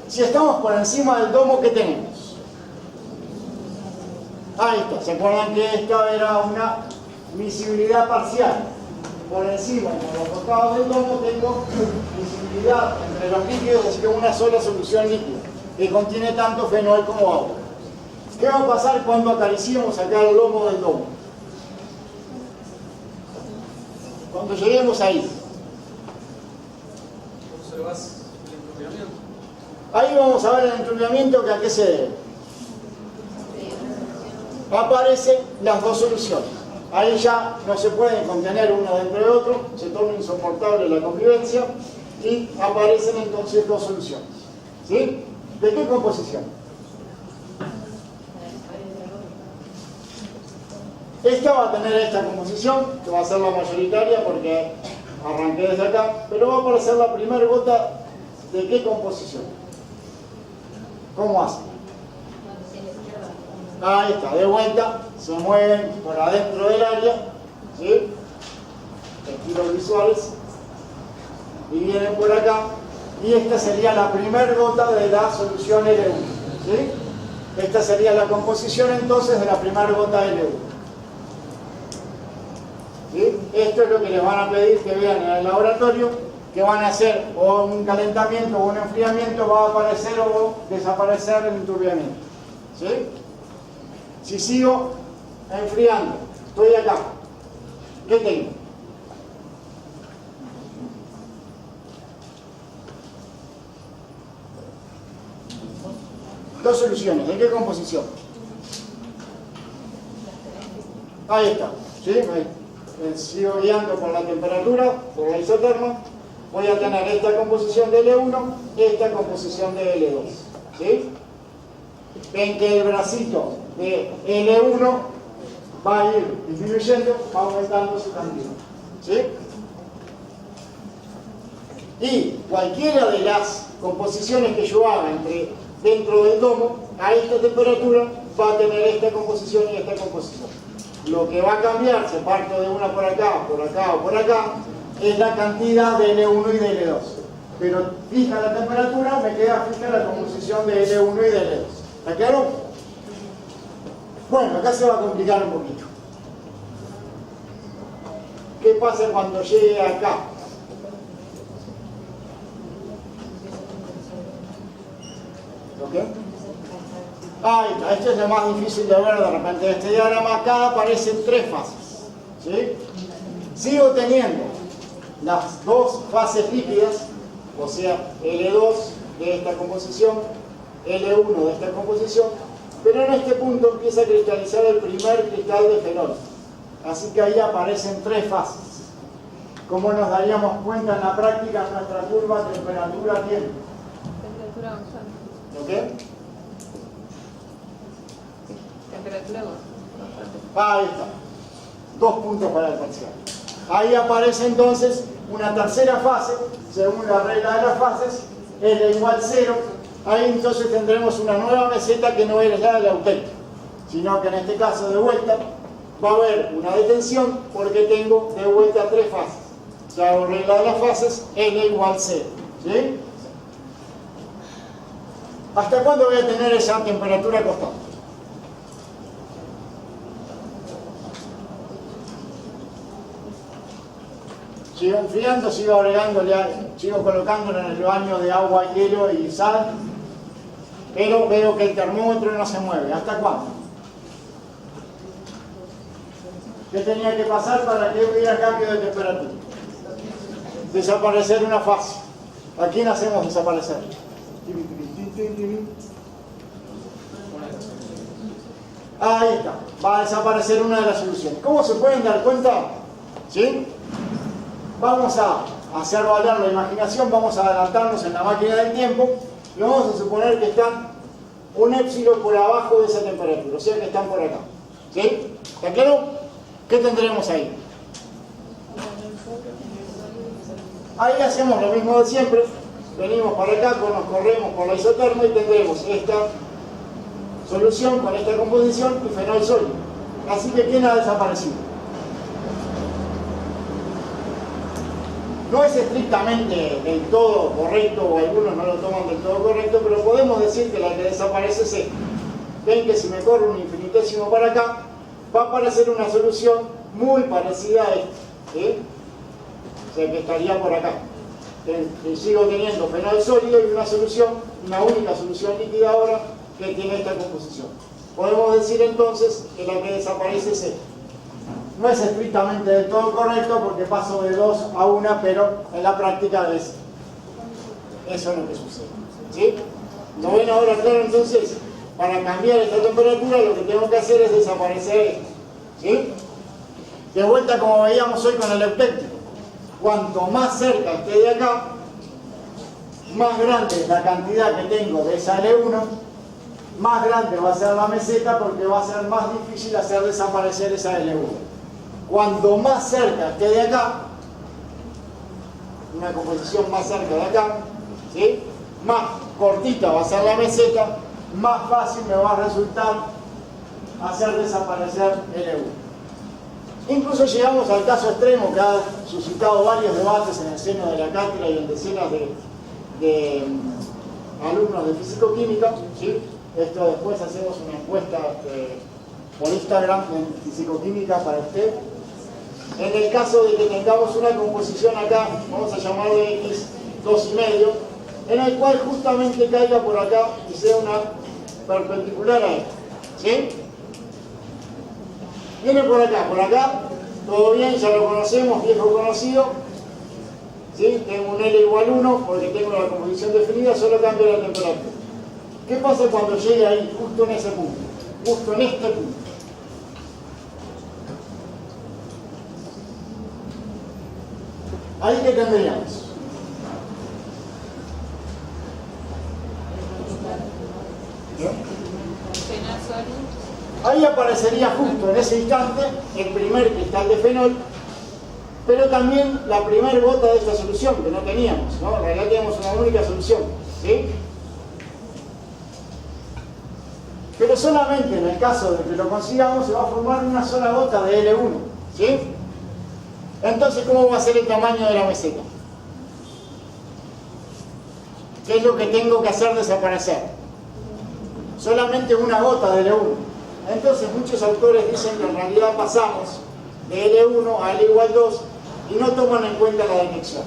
Si estamos por encima del domo, ¿qué tenemos? Ahí está, ¿se acuerdan que esta era una visibilidad parcial? Por encima y por los costados del domo tengo visibilidad entre los líquidos, así que una sola solución líquida que contiene tanto fenol como agua. ¿Qué va a pasar cuando acariciemos acá el lomo del domo? Cuando lleguemos ahí. Observas el enturbiamiento. Ahí vamos a ver el enturbiamiento, que a qué se debe. Aparecen las dos soluciones. Ahí ya no se pueden contener uno dentro de otro, se torna insoportable la convivencia y aparecen entonces dos soluciones, ¿sí? ¿De qué composición? Esta va a tener esta composición, que va a ser la mayoritaria porque arranqué desde acá, pero va a aparecer la primera gota. ¿De qué composición? ¿Cómo hace? Ahí está, de vuelta, se mueven por adentro del área, ¿sí? Estilos visuales, y vienen por acá, y esta sería la primera gota de la solución L1, ¿sí? Esta sería la composición entonces de la primera gota L1. ¿Sí? Esto es lo que les van a pedir que vean en el laboratorio, que van a hacer o un calentamiento o un enfriamiento, va a aparecer o desaparecer el enturbiamiento, ¿sí? Si sigo enfriando, estoy acá, ¿qué tengo? Dos soluciones, ¿de qué composición? Ahí está, ¿sí? Sigo guiando por la temperatura, por la isoterma, voy a tener esta composición de L1, esta composición de L2, ¿sí? Ven que el bracito de L1 va a ir disminuyendo, va aumentando su cantidad, ¿sí? Y cualquiera de las composiciones que yo haga dentro del domo, a esta temperatura, va a tener esta composición y esta composición. Lo que va a cambiar, si parto de una por acá o por acá, es la cantidad de L1 y de L2. Pero fija la temperatura, me queda fija la composición de L1 y de L2. ¿Está claro? Bueno, acá se va a complicar un poquito. ¿Qué pasa cuando llegue acá? ¿Ok? Ahí está, esto es lo más difícil de ver de repente de este diagrama. Acá aparecen tres fases, ¿sí? Sigo teniendo las dos fases líquidas, o sea, L2 de esta composición, L1 de esta composición, pero en este punto empieza a cristalizar el primer cristal de fenol. Así que ahí aparecen tres fases. ¿Cómo nos daríamos cuenta en la práctica en nuestra curva temperatura-tiempo? Temperatura constante. ¿Ok? Temperatura constante. Ahí está. 2 puntos para el parcial. Ahí aparece entonces una tercera fase, según la regla de las fases, L igual 0. Ahí entonces tendremos una nueva meseta que no es la del auténtico, sino que en este caso de vuelta va a haber una detención porque tengo de vuelta tres fases. Si hago regla de las fases, L igual 0. ¿Sí? ¿Hasta cuándo voy a tener esa temperatura constante? Sigo enfriando, sigo agregándole, sigo colocándole en el baño de agua, hielo y sal, pero veo que el termómetro no se mueve. ¿Hasta cuándo? ¿Qué tenía que pasar para que hubiera cambio de temperatura? Desaparecer una fase. ¿A quién hacemos desaparecer? Ahí está. Va a desaparecer una de las soluciones. ¿Cómo se pueden dar cuenta? ¿Sí? Vamos a hacer valer la imaginación, vamos a adelantarnos en la máquina del tiempo y vamos a suponer que están un épsilon por abajo de esa temperatura, o sea que están por acá. ¿Sí? ¿Está claro? ¿Qué tendremos ahí? Ahí hacemos lo mismo de siempre, venimos para acá, nos corremos por la isoterma y tendremos esta solución con esta composición y fenol sólido. Así que ¿quién ha desaparecido? No es estrictamente del todo correcto, o algunos no lo toman del todo correcto, pero podemos decir que la que desaparece es esta. Ven que si me corro un infinitésimo para acá, va a aparecer una solución muy parecida a esta. ¿Sí? O sea que estaría por acá. Sigo teniendo fenol sólido y una solución, una única solución líquida ahora que tiene esta composición. Podemos decir entonces que la que desaparece es esta. No es estrictamente del todo correcto porque paso de 2 a 1, pero en la práctica es eso lo que sucede. ¿Sí? ¿Lo ven ahora claro? Entonces, para cambiar esta temperatura lo que tengo que hacer es desaparecer esto. ¿Sí? De vuelta como veíamos hoy con el eupéptico. Cuanto más cerca esté de acá, más grande es la cantidad que tengo de esa L1, más grande va a ser la meseta porque va a ser más difícil hacer desaparecer esa L1. Cuanto más cerca esté de acá, una composición más cerca de acá, ¿sí? Más cortita va a ser la meseta, más fácil me va a resultar hacer desaparecer L1. Incluso llegamos al caso extremo que ha suscitado varios debates en el seno de la cátedra y en decenas de alumnos de fisicoquímica, ¿sí? Esto después hacemos una encuesta por Instagram en fisicoquímica para usted. En el caso de que tengamos una composición acá, vamos a llamarle X2,5, en el cual justamente caiga por acá y sea una perpendicular a esta. ¿Sí? Viene por acá, todo bien, ya lo conocemos, viejo conocido. ¿Sí? Tengo un L igual 1 porque tengo la composición definida, solo cambio la temperatura. ¿Qué pasa cuando llegue ahí, justo en ese punto? Justo en este punto. ¿Ahí qué tendríamos? Ahí aparecería justo en ese instante el primer cristal de fenol pero también la primera gota de esta solución que no teníamos, ¿no? En realidad teníamos una única solución, ¿sí? Pero solamente en el caso de que lo consigamos se va a formar una sola gota de L1, ¿sí? Entonces, ¿cómo va a ser el tamaño de la meseta? ¿Qué es lo que tengo que hacer desaparecer? Solamente una gota de L1. Entonces muchos autores dicen que en realidad pasamos de L1 a L igual 2 y no toman en cuenta la detección.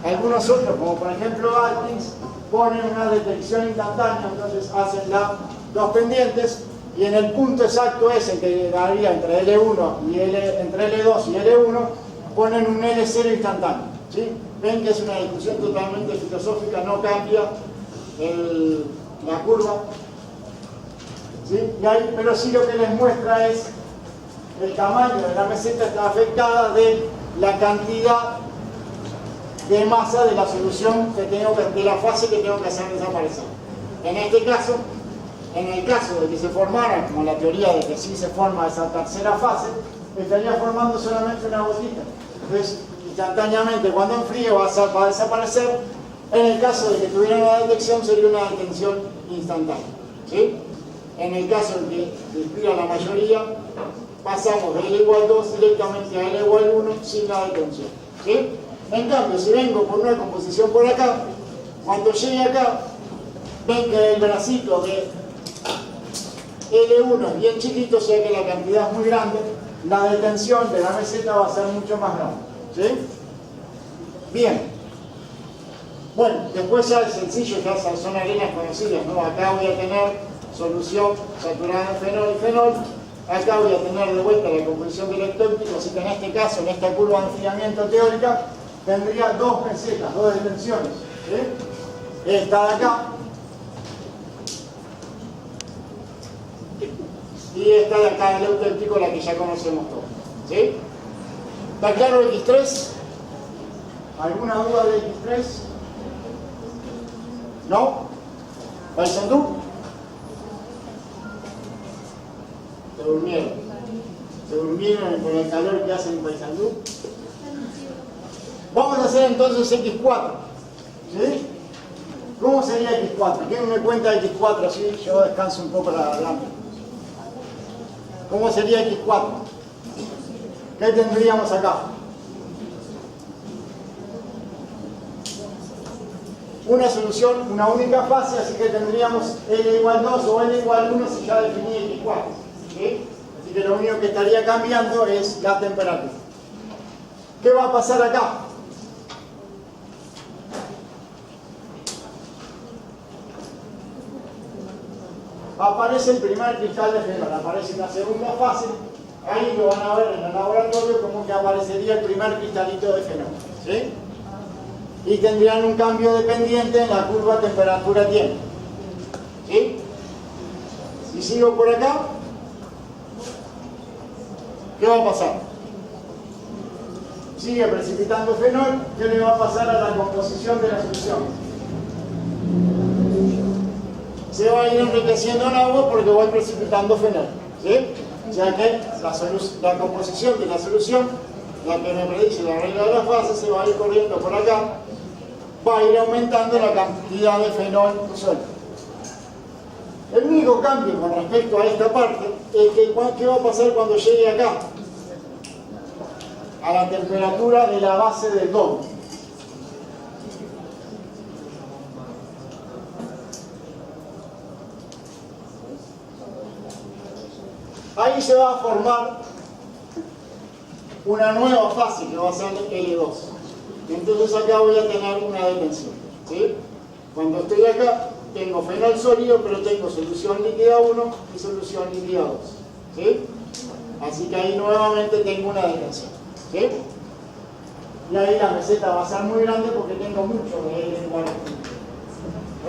Algunos otros, como por ejemplo Atkins, ponen una detección instantánea, entonces hacen las dos pendientes y en el punto exacto ese que daría entre L1 y entre L2 y L1 ponen un L0 instantáneo, ¿sí? Ven que es una discusión totalmente filosófica, no cambia la curva, ¿sí? Pero sí lo que les muestra es el tamaño de la meseta está afectada de la cantidad de masa de la solución de la fase que tengo que hacer desaparecer. En este caso, en el caso de que se formara, como la teoría de que sí se forma esa tercera fase, estaría formando solamente una gotita. Entonces, instantáneamente cuando enfríe va a desaparecer. En el caso de que tuviera una detección sería una detención instantánea, ¿sí? En el caso en que inspira la mayoría, pasamos de L igual 2 directamente a L igual 1 sin la detención, ¿sí? En cambio, si vengo por una composición por acá, cuando llegue acá, ven que el bracito de L1 es bien chiquito, o sea que la cantidad es muy grande, la detención de la meseta va a ser mucho más grande, ¿sí? Bien. Bueno, después ya es sencillo, ya son arenas conocidas, ¿no? Acá voy a tener solución saturada en fenol y fenol, acá voy a tener de vuelta la composición del ectóptico, así que en este caso, en esta curva de enfriamiento teórica, tendría dos mesetas, dos detenciones, ¿sí? Esta de acá y esta de acá del eutéptico, la que ya conocemos todos, ¿sí? ¿Está claro X3? ¿Alguna duda de X3? ¿No? ¿Paysandú? ¿Se durmieron? ¿Se durmieron con el calor que hace en Paysandú? Vamos a hacer entonces X4, ¿sí? ¿Cómo sería X4? ¿Quién me cuenta X4 así? Yo descanso un poco la garganta. ¿Cómo sería X4? ¿Qué tendríamos acá? Una solución, una única fase, así que tendríamos L igual 2 o L igual 1 si ya definí X4, ¿sí? Así que lo único que estaría cambiando es la temperatura. ¿Qué va a pasar acá? Aparece el primer cristal de fenol, aparece una segunda fase, ahí lo van a ver en el laboratorio como que aparecería el primer cristalito de fenol, ¿sí? Y tendrían un cambio dependiente en la curva temperatura-tiempo, ¿sí? Si sigo por acá, ¿qué va a pasar? Sigue precipitando fenol, ¿qué le va a pasar a la composición de la solución? Se va a ir enriqueciendo en agua porque voy precipitando fenol, ¿sí? O sea que la composición de la solución, la que me predice la regla de las fases, se va a ir corriendo por acá, va a ir aumentando la cantidad de fenol suelto. El único cambio con respecto a esta parte es que ¿qué va a pasar cuando llegue acá? A la temperatura de la base del domo. Ahí se va a formar una nueva fase que va a ser L2. Entonces acá voy a tener una detención, ¿sí? Cuando estoy acá, tengo fenol sólido, pero tengo solución líquida 1 y solución líquida 2, ¿sí? Así que ahí nuevamente tengo una detención, ¿sí? Y ahí la meseta va a ser muy grande porque tengo mucho de L igual a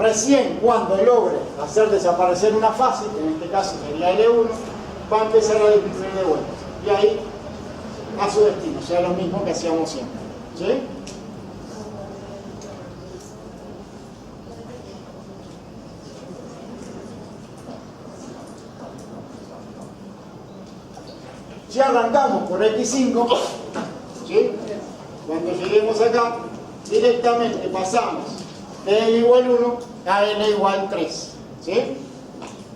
1. Recién cuando logre hacer desaparecer una fase, que en este caso sería L1, va a empezar a disminuir de vuelta. Y ahí a su destino, o sea, lo mismo que hacíamos siempre, ¿sí? Si arrancamos por X5, ¿sí? Cuando lleguemos acá, directamente pasamos de L igual 1 a L igual 3. ¿Sí?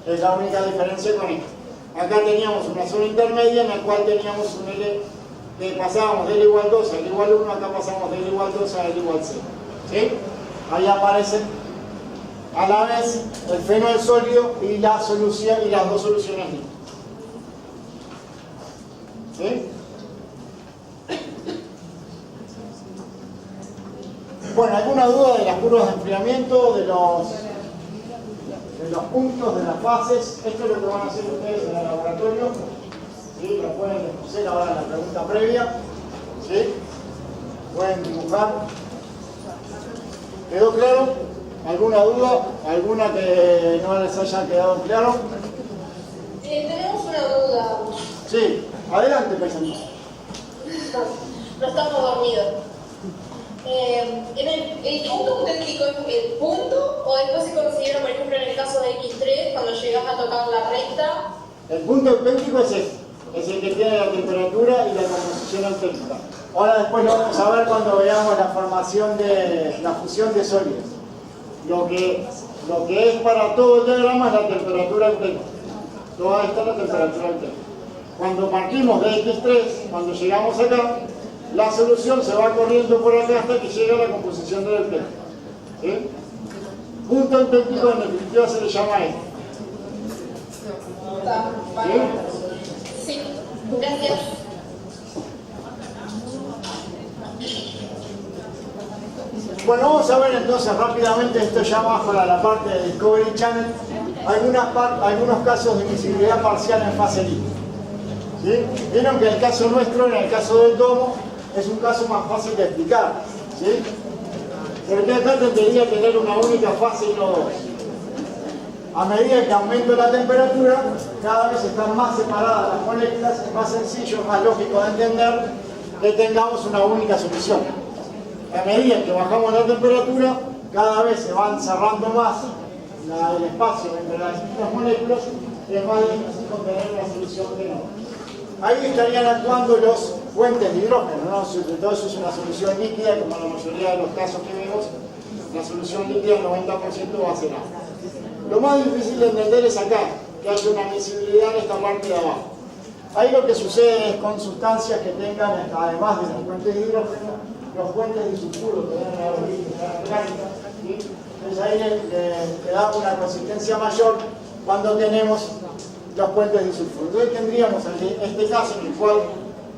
Es la única diferencia con esto. Acá teníamos una zona intermedia en la cual teníamos un L, que pasábamos de L igual 2 a L igual 1, acá pasamos de L igual 2 a L igual 0. ¿Sí? Ahí aparecen a la vez el fenol sólido y la solución y las dos soluciones líquidas. ¿Sí? Bueno, ¿alguna duda de las curvas de enfriamiento, de los puntos, de las fases? Esto es lo que van a hacer ustedes en el laboratorio. ¿Sí? Lo pueden hacer ahora en la pregunta previa. ¿Sí? Pueden dibujar. ¿Quedó claro? ¿Alguna duda? ¿Alguna que no les haya quedado claro? Tenemos una duda. Sí, adelante, paisano. No estamos dormidos. ¿El punto auténtico es el punto o después se considera, por ejemplo, en el caso de X3, cuando llegas a tocar la recta? El punto auténtico es este, es el que tiene la temperatura y la composición auténtica. Ahora después lo vamos a ver cuando veamos la formación de la fusión de sólidos. Lo que es para todo el diagrama es la temperatura auténtica. Toda esta es la temperatura auténtica. Cuando partimos de X3, cuando llegamos acá, la solución se va corriendo por acá hasta que llega a la composición del auténtico. ¿Sí? Punto auténtico en definitiva se le llama esto. ¿Sí? Sí, gracias. Bueno, vamos a ver entonces rápidamente, esto ya más para la parte de Discovery Channel, algunos casos de miscibilidad parcial en fase líquida. ¿Sí? Vieron que el caso nuestro, en el caso del domo, es un caso más fácil de explicar. ¿Sí? Porque acá tendría que tener una única fase y no dos. A medida que aumenta la temperatura, cada vez están más separadas las moléculas, es más sencillo, es más lógico de entender que tengamos una única solución. A medida que bajamos la temperatura, cada vez se van cerrando más el espacio entre las distintas moléculas y es más difícil contener una solución que no. Ahí estarían actuando los puentes de hidrógeno, ¿no? Sobre todo eso es una solución líquida, como la mayoría de los casos que vemos, la solución líquida el 90% va a ser agua. Lo más difícil de entender es acá, que haya una miscibilidad en esta parte de abajo. Ahí lo que sucede es con sustancias que tengan, además de los puentes de hidrógeno, los puentes de sulfuro que dan la orgánica, ¿sí? Entonces ahí le da una consistencia mayor cuando tenemos los puentes de sulfuro. Entonces tendríamos este caso en el cual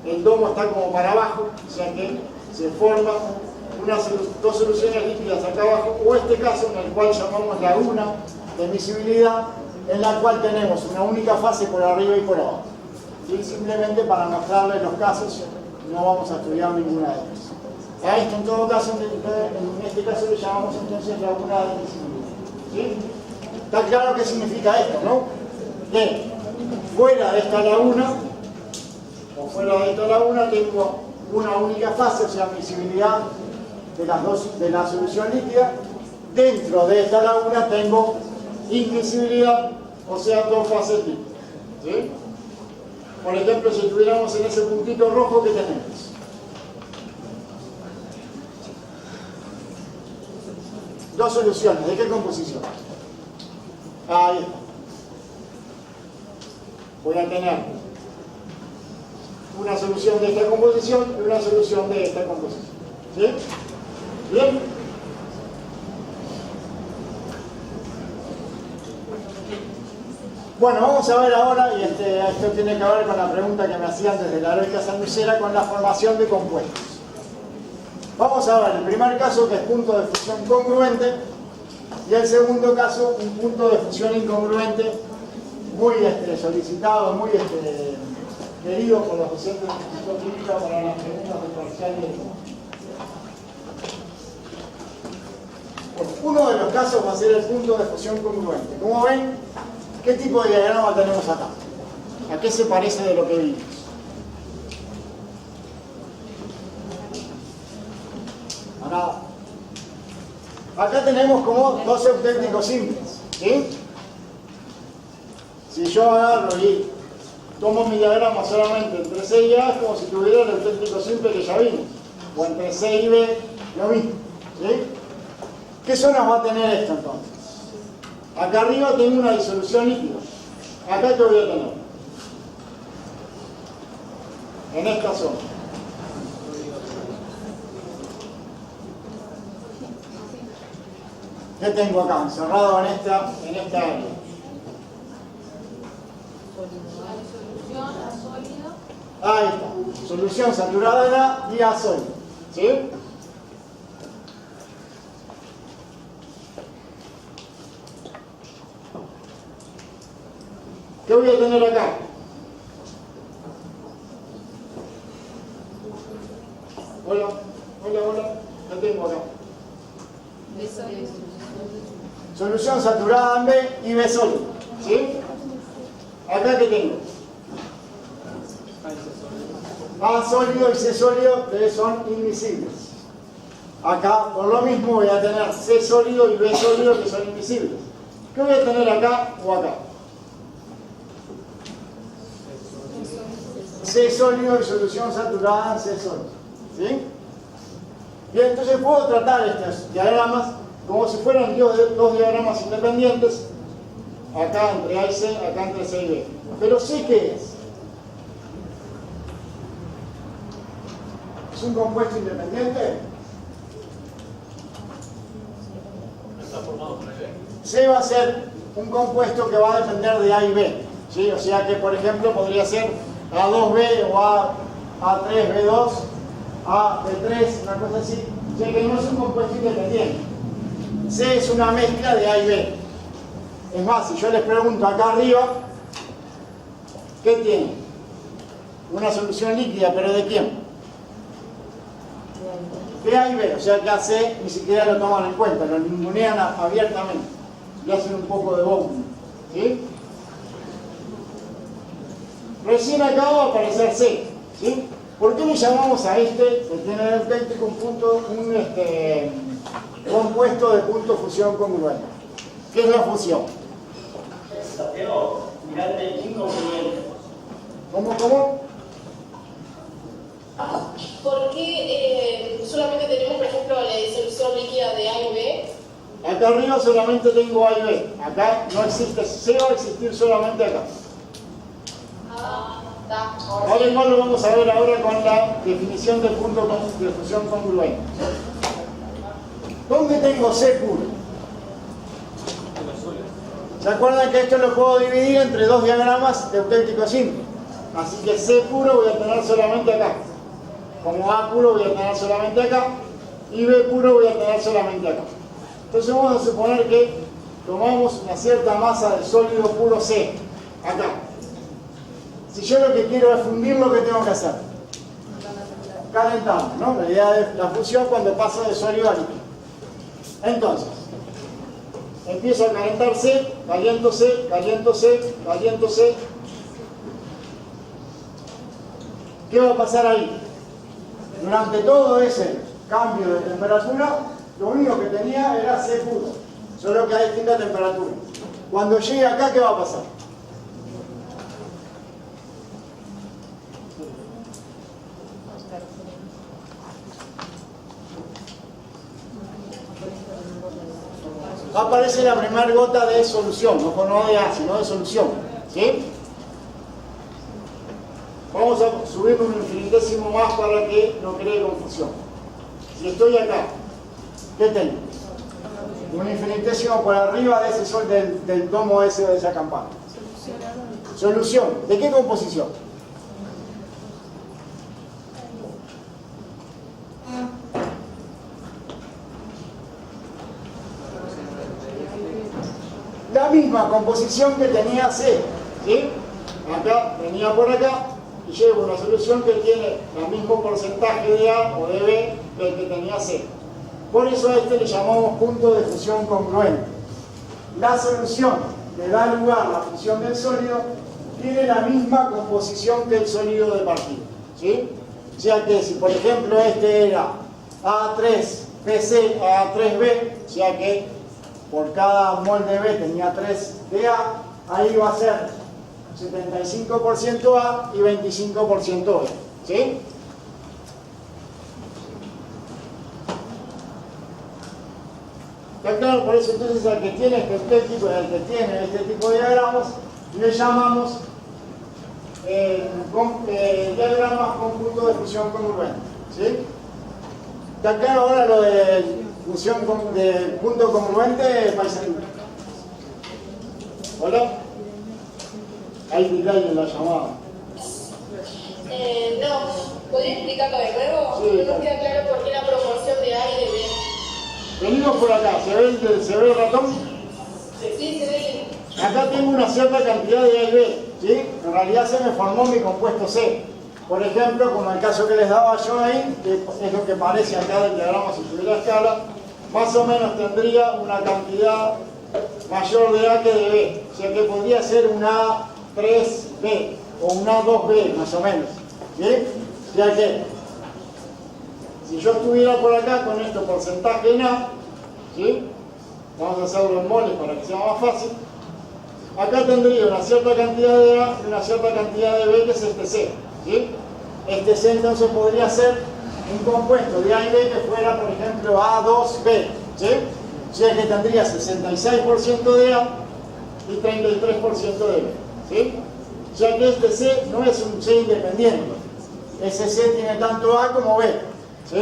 el domo está como para abajo, o sea que se forman dos soluciones líquidas acá abajo, o este caso en el cual llamamos laguna de miscibilidad, en la cual tenemos una única fase por arriba y por abajo. ¿Sí? Simplemente para mostrarles los casos, no vamos a estudiar ninguna de ellas. A esto en todo caso, en este caso le llamamos entonces laguna de miscibilidad. ¿Sí? Está claro qué significa esto, ¿no? Que fuera de esta laguna, tengo una única fase, o sea, miscibilidad de la solución líquida. Dentro de esta laguna tengo immiscibilidad, o sea, dos fases líquidas. ¿Sí? Por ejemplo, si estuviéramos en ese puntito rojo, ¿qué tenemos? Dos soluciones. ¿De qué composición? Ahí está. Voy a tener una solución de esta composición y una solución de esta composición. ¿Sí? ¿Bien? Bueno, vamos a ver ahora, y esto tiene que ver con la pregunta que me hacían desde la heroica sanducera, con la formación de compuestos. Vamos a ver el primer caso, que es punto de fusión congruente, y el segundo caso, un punto de fusión incongruente, muy solicitado, muy querido por los docentes de Instituto Química para las preguntas de parcial y de uno de los casos va a ser el punto de fusión congruente. Como ven, ¿qué tipo de diagrama tenemos acá? ¿A qué se parece de lo que vimos? A nada. Acá tenemos como dos auténticos simples, ¿sí? Si yo agarro y tomo mi diagrama solamente entre C y A, es como si tuviera el auténtico simple que ya vimos. o entre C y B, lo mismo. ¿Sí? ¿Qué zonas va a tener esto entonces? Acá arriba tengo una disolución líquida. Acá, ¿qué voy a tener? En esta zona. ¿Qué tengo acá? Encerrado en esta área. Ahí está. Solución saturada y a sólido. ¿Sí? ¿Qué voy a tener acá? Hola. ¿Qué tengo acá? Solución saturada en B y B sólido. ¿Sí? ¿Acá qué tengo? A sólido y C sólido que son invisibles. Acá, por lo mismo, voy a tener C sólido y B sólido que son invisibles. ¿Qué voy a tener acá o acá? C sólido y solución saturada en C sólido. ¿Sí? Bien, entonces puedo tratar estos diagramas como si fueran dos diagramas independientes. Acá entre A y C, acá entre C y B. Pero C, ¿qué es? ¿Es un compuesto independiente? Está formado por B. C va a ser un compuesto que va a depender de A y B. ¿Sí? O sea que, por ejemplo, podría ser A2B o A3B2, A3, una cosa así. O sea que no es un compuesto independiente. C es una mezcla de A y B. Es más, si yo les pregunto acá arriba, ¿qué tiene? Una solución líquida, ¿pero de quién? De A y B, o sea que a C ni siquiera lo toman en cuenta, lo ningunean abiertamente, le hacen un poco de bomba. ¿Sí? Recién acá va a aparecer C. ¿Sí? ¿Por qué le llamamos a este, que tiene el auténtico un compuesto de punto fusión congruente? ¿Qué es la fusión? Pero, mirate, incongruente. ¿Cómo? ¿Por qué solamente tenemos, por ejemplo, la disolución líquida de A y B? Acá arriba solamente tengo A y B. Acá no existe, C va a existir solamente acá. Está. Ahora igual lo vamos a ver ahora con la definición del punto de fusión congruente. ¿Dónde tengo C puro? ¿Se acuerdan que esto lo puedo dividir entre dos diagramas de auténtico simple? Así que C puro voy a tener solamente acá. Como A puro voy a tener solamente acá. Y B puro voy a tener solamente acá. Entonces vamos a suponer que tomamos una cierta masa de sólido puro C, acá. Si yo lo que quiero es fundirlo, ¿qué tengo que hacer? Calentamos, ¿no? La idea de la fusión cuando pasa de sólido a líquido. Entonces, empiezo a calentar C, caliento C, caliento C, caliento C. ¿Qué va a pasar ahí? Durante todo ese cambio de temperatura, lo único que tenía era C puro, solo que a distinta temperatura. Cuando llegue acá, ¿qué va a pasar? Aparece la primera gota de solución, no de A, sino de solución. ¿Sí? Vamos a subir un infinitésimo más para que no cree confusión. Si estoy acá, ¿qué tengo? Un infinitésimo por arriba de ese sol del tomo ese de esa campana. Solución. ¿De qué composición? La misma composición que tenía C. ¿Sí? Acá, venía por acá y llevo una solución que tiene el mismo porcentaje de A o de B que el que tenía C. Por eso a este le llamamos punto de fusión congruente. La solución que da lugar a la fusión del sólido tiene la misma composición que el sólido de partida. ¿Sí? O sea que si por ejemplo este era A3BC a A3B, o sea que por cada mol de B tenía 3 de A, ahí va a ser 75% A y 25% B. ¿Sí? ¿Está claro? Por eso entonces al que tiene este tipo de diagramas le llamamos diagramas con punto de fusión congruente. ¿Sí? ¿Está claro ahora lo de función de punto congruente, paisano? ¿Hola? Hay delay en la llamada. No, ¿podría explicarlo de nuevo? Sí, No nos queda claro por qué la proporción de A y de B. Venimos por acá, ¿se ve el ratón? Sí, se ve bien. Acá tengo una cierta cantidad de A y B, ¿sí? En realidad se me formó mi compuesto C. Por ejemplo, como el caso que les daba yo ahí, que es lo que parece acá del diagrama si tuviera escala, más o menos tendría una cantidad mayor de A que de B. O sea que podría ser una A3B o una A2B, más o menos. ¿Bien? O sea que, si yo estuviera por acá con este porcentaje en A, ¿sí? Vamos a hacerlo en moles para que sea más fácil. Acá tendría una cierta cantidad de A y una cierta cantidad de B, que es este C. ¿Sí? Este C entonces podría ser un compuesto de A y B que fuera, por ejemplo, A2B. ¿Sí? O sea que tendría 66% de A y 33% de B. ¿Sí? O sea que este C no es un C independiente. Ese C tiene tanto A como B. ¿Sí?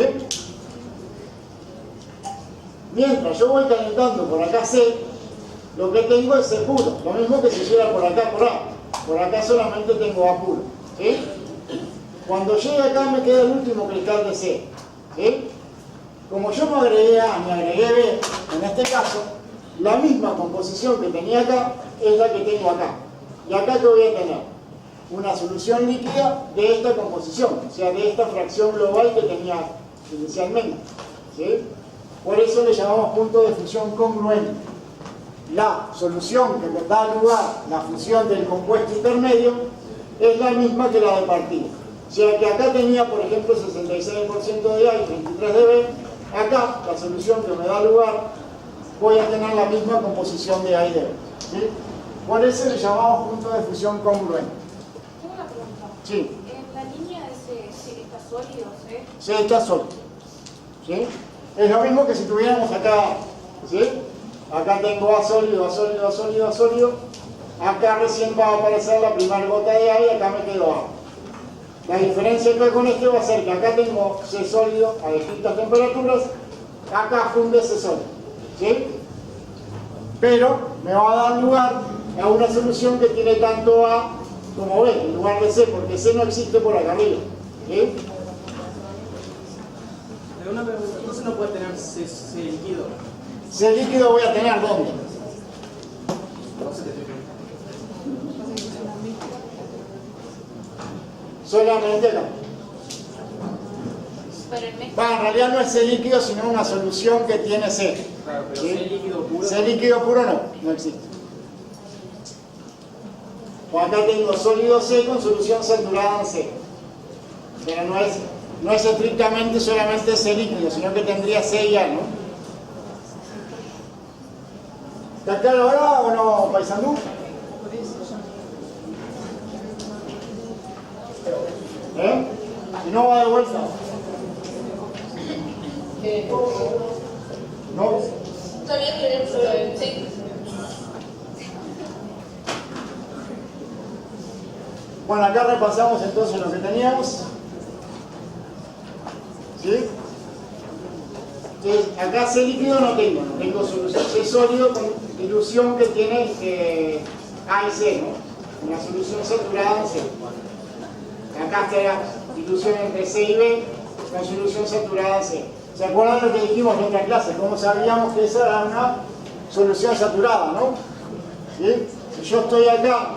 Mientras yo voy calentando por acá C, lo que tengo es C puro. Lo mismo que si hiciera por acá por A. Por acá solamente tengo A puro. ¿Sí? Cuando llegue acá me queda el último cristal de C. ¿Sí? Como yo no agregué A ni agregué B, en este caso, la misma composición que tenía acá es la que tengo acá. Y acá que voy a tener una solución líquida de esta composición, o sea, de esta fracción global que tenía inicialmente. ¿Sí? Por eso le llamamos punto de fusión congruente. La solución que da lugar a la fusión del compuesto intermedio es la misma que la de partida. O sea que acá tenía, por ejemplo, 66% de A y 33% de B. Acá, la solución que me da lugar, voy a tener la misma composición de A y de B. ¿Sí? Por eso le llamamos punto de fusión congruente. Tengo una pregunta. Sí. En la línea ese está sólido, ¿sí? Sí, está sólido. ¿Sí? Es lo mismo que si tuviéramos acá, ¿sí? Acá tengo A sólido, A sólido, A sólido, A sólido. Acá recién va a aparecer la primera gota de A y acá me quedo A. La diferencia acá con este va a ser que acá tengo C sólido a distintas temperaturas, acá funde C sólido. ¿Sí? Pero me va a dar lugar a una solución que tiene tanto A como B en lugar de C, porque C no existe por acá arriba. ¿Sí? Una pregunta, entonces no puede tener C líquido. C líquido voy a tener ¿dónde? Solamente acá. Pero en México. En realidad no es C líquido, sino una solución que tiene C. Claro, pero ¿Sí? C líquido puro. C líquido puro no existe. O acá tengo sólido C con solución saturada en C. Pero no es estrictamente solamente C líquido, sino que tendría C y A, ¿no? ¿Está claro ahora o no, paisandú? ¿Eh? Y no va de vuelta. No. Está bien, pero sí. Bueno, acá repasamos entonces lo que teníamos. ¿Sí? Entonces, acá C líquido no tengo solución. C sólido con dilución que tiene A y C, ¿no? Una solución saturada en C. Acá está la dilución entre C y B con solución saturada en C. ¿Se acuerdan de lo que dijimos en otra clase? ¿Cómo sabíamos que esa era una solución saturada, no? ¿Sí? Si yo estoy acá,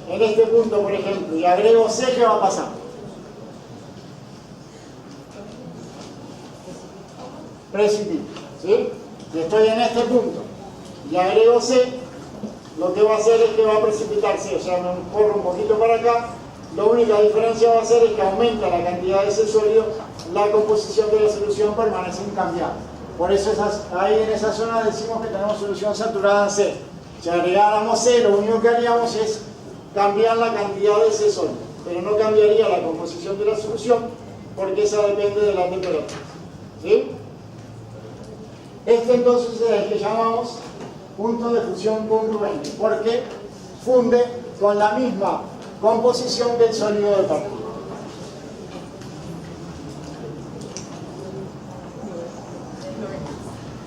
en este punto, por ejemplo, y agrego C, ¿qué va a pasar? Precipito, ¿sí? Si estoy en este punto y agrego C, lo que va a hacer es que va a precipitar C, o sea, me corro un poquito para acá. La única diferencia va a ser es que aumenta la cantidad de C sólido, la composición de la solución permanece incambiada. Por eso ahí en esa zona decimos que tenemos solución saturada en C. Si agregáramos C, lo único que haríamos es cambiar la cantidad de C sólido, pero no cambiaría la composición de la solución porque esa depende de la temperatura. ¿Sí? Este entonces es el que llamamos punto de fusión congruente, porque funde con la misma composición del sólido de partida.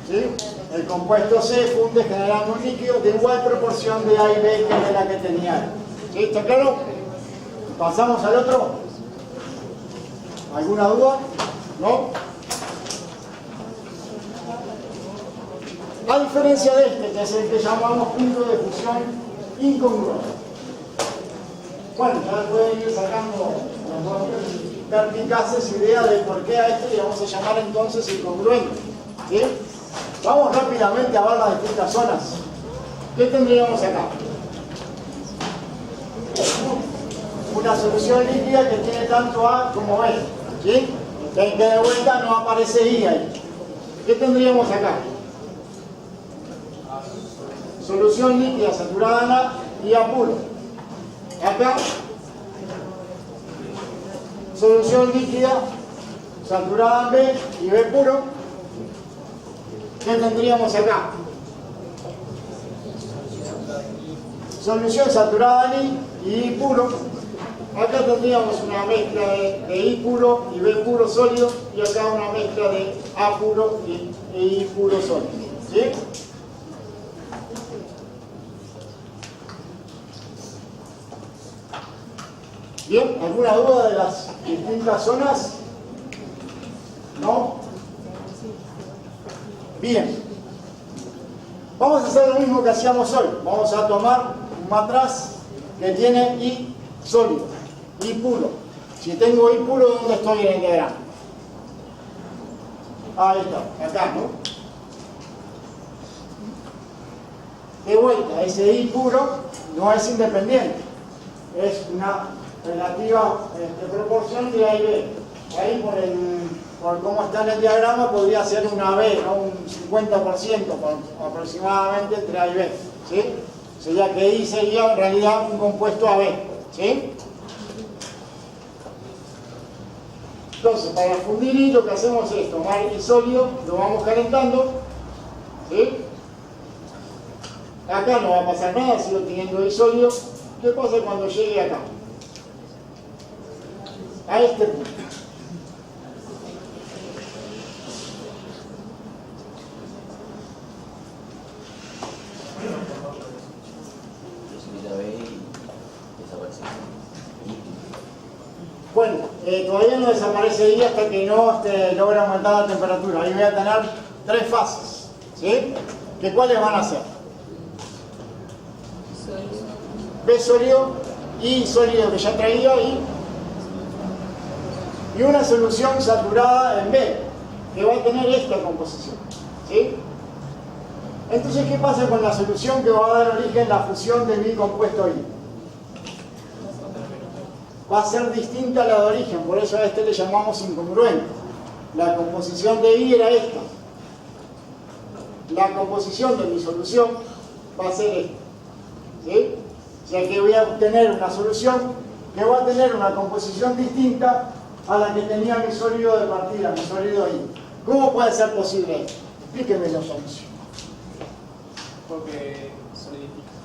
¿Sí? El compuesto C funde generando un líquido de igual proporción de A y B que de la que tenía. ¿Sí? ¿Está claro? ¿Pasamos al otro? ¿Alguna duda? ¿No? A diferencia de este, que es el que llamamos punto de fusión incongruente. Bueno, ya pueden ir sacando perspicaces ideas de por qué a este le vamos a llamar entonces incongruente. ¿Sí? Vamos rápidamente a ver las distintas zonas. ¿Qué tendríamos acá? Una solución líquida que tiene tanto A como B. ¿Sí? Que de vuelta no aparece I ahí. ¿Qué tendríamos acá? Solución líquida saturada en A y A puro. Acá, solución líquida saturada en B y B puro. ¿Qué tendríamos acá? Solución saturada en I y I puro. Acá tendríamos una mezcla de I puro y B puro sólido, y acá una mezcla de A puro y I puro sólido. ¿Sí? Bien, ¿alguna duda de las distintas zonas? ¿No? Bien. Vamos a hacer lo mismo que hacíamos hoy. Vamos a tomar un matraz que tiene I sólido, I puro. Si tengo I puro, ¿dónde estoy en el diagrama? Ahí está, acá, ¿no? De vuelta, ese I puro no es independiente. Es una relativa proporción de A y B. Ahí por cómo está en el diagrama podría ser una B, ¿no? Un 50% aproximadamente entre A y B. ¿Sí? Sería que I sería en realidad un compuesto AB. ¿Sí? Entonces, para fundir I lo que hacemos es tomar I sólido, lo vamos calentando. ¿Sí? Acá no va a pasar nada, sigo teniendo I sólido. ¿Qué pasa cuando llegue acá? A este punto. Bueno, todavía no desaparece I hasta que no logra aumentar la temperatura. Ahí voy a tener tres fases. ¿Sí? ¿Que cuáles van a ser? B sólido, I sólido que ya traía y una solución saturada en B, que va a tener esta composición. ¿Sí? Entonces, ¿qué pasa con la solución que va a dar origen a la fusión de mi compuesto I? Va a ser distinta a la de origen, por eso a este le llamamos incongruente. La composición de I era esta. La composición de mi solución va a ser esta. ¿Sí? O sea que voy a obtener una solución que va a tener una composición distinta a la que tenía mi sólido de partida, mi sólido I. ¿Cómo puede ser posible esto? Explíqueme la solución. Porque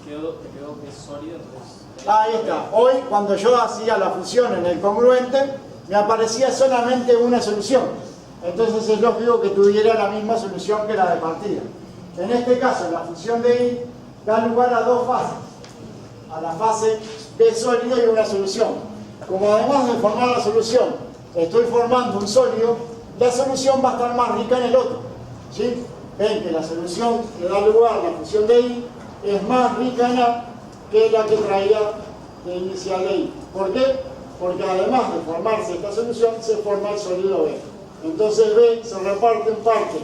quedó que es sólido, entonces... Ahí está. Hoy, cuando yo hacía la fusión en el congruente, me aparecía solamente una solución. Entonces es lógico que tuviera la misma solución que la de partida. En este caso, la fusión de I da lugar a dos fases. A la fase B sólido y una solución. Como además de formar la solución, estoy formando un sólido, la solución va a estar más rica en el otro. ¿Sí? Ven que la solución que da lugar a la fusión de I es más rica en A que la que traía de inicial de I. ¿Por qué? Porque además de formarse esta solución, se forma el sólido B. Entonces B se reparte en parte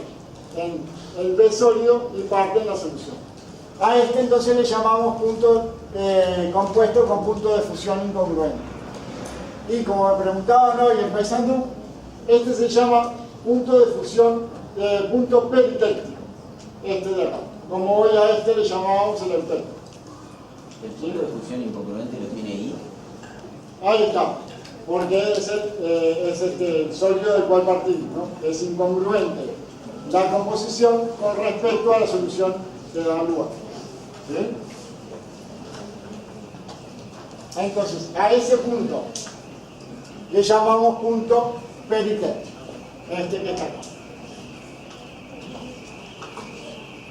en el B sólido y parte en la solución. A este entonces le llamamos punto compuesto con punto de fusión incongruente. Y como me preguntaban hoy empezando, este se llama punto de fusión, punto peritéctico. Este de acá. Como hoy a este le llamábamos el eutéctico. ¿El punto de fusión incongruente lo tiene I? Ahí está, porque es el sólido del cual partimos, ¿no? Es incongruente la composición con respecto a la solución de la lugar. ¿Sí? Entonces, a ese punto le llamamos punto peritético, este que está acá.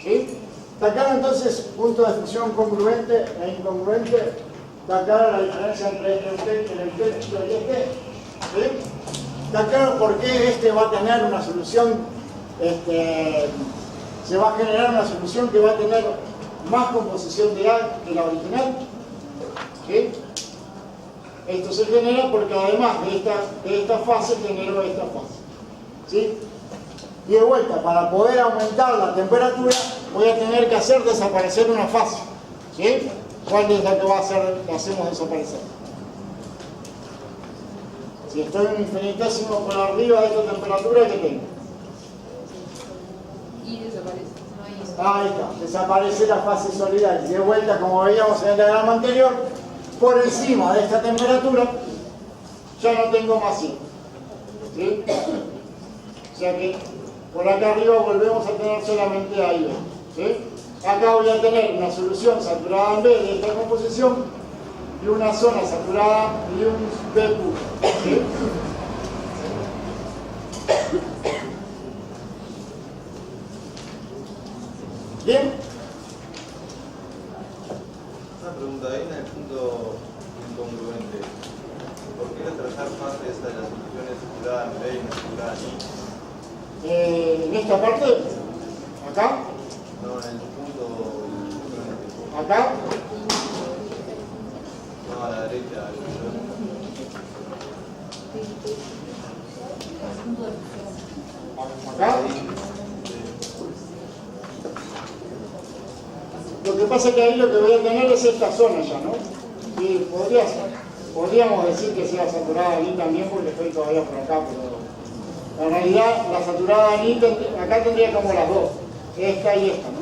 ¿Sí? Está claro entonces, punto de fusión congruente e incongruente. Está clara la diferencia entre el eutético y este. ¿Sí? Está claro por qué este va a tener una solución, se va a generar una solución que va a tener más composición de A que la original. ¿Sí? Esto se genera porque además de esta fase generó esta fase. ¿Sí? Y de vuelta, para poder aumentar la temperatura voy a tener que hacer desaparecer una fase. ¿Sí? ¿Cuál es la que va a hacer que hacemos desaparecer? Si estoy un infinitésimo por arriba de esta temperatura, ¿qué tengo? Y desaparece. Ahí está, desaparece la fase sólida. Y de vuelta, como veíamos en el diagrama anterior, por encima de esta temperatura ya no tengo más I. ¿Sí? O sea que por acá arriba volvemos a tener solamente A y B. ¿Sí? Acá voy a tener una solución saturada en B de esta composición y una zona saturada y un B puro. ¿Sí? ¿Bien? Una pregunta, ahí en el punto incongruente, ¿por qué la tercera parte de la solución es saturada en B y no saturada en I? En esta parte, acá, No, en el punto incongruente. acá, No, a la derecha. acá. Lo que pasa es que ahí lo que voy a tener es esta zona ya, ¿no? Y podríamos decir que sea saturada en I también porque estoy todavía por acá, pero en realidad la saturada en I acá tendría como las dos, esta y esta, ¿no?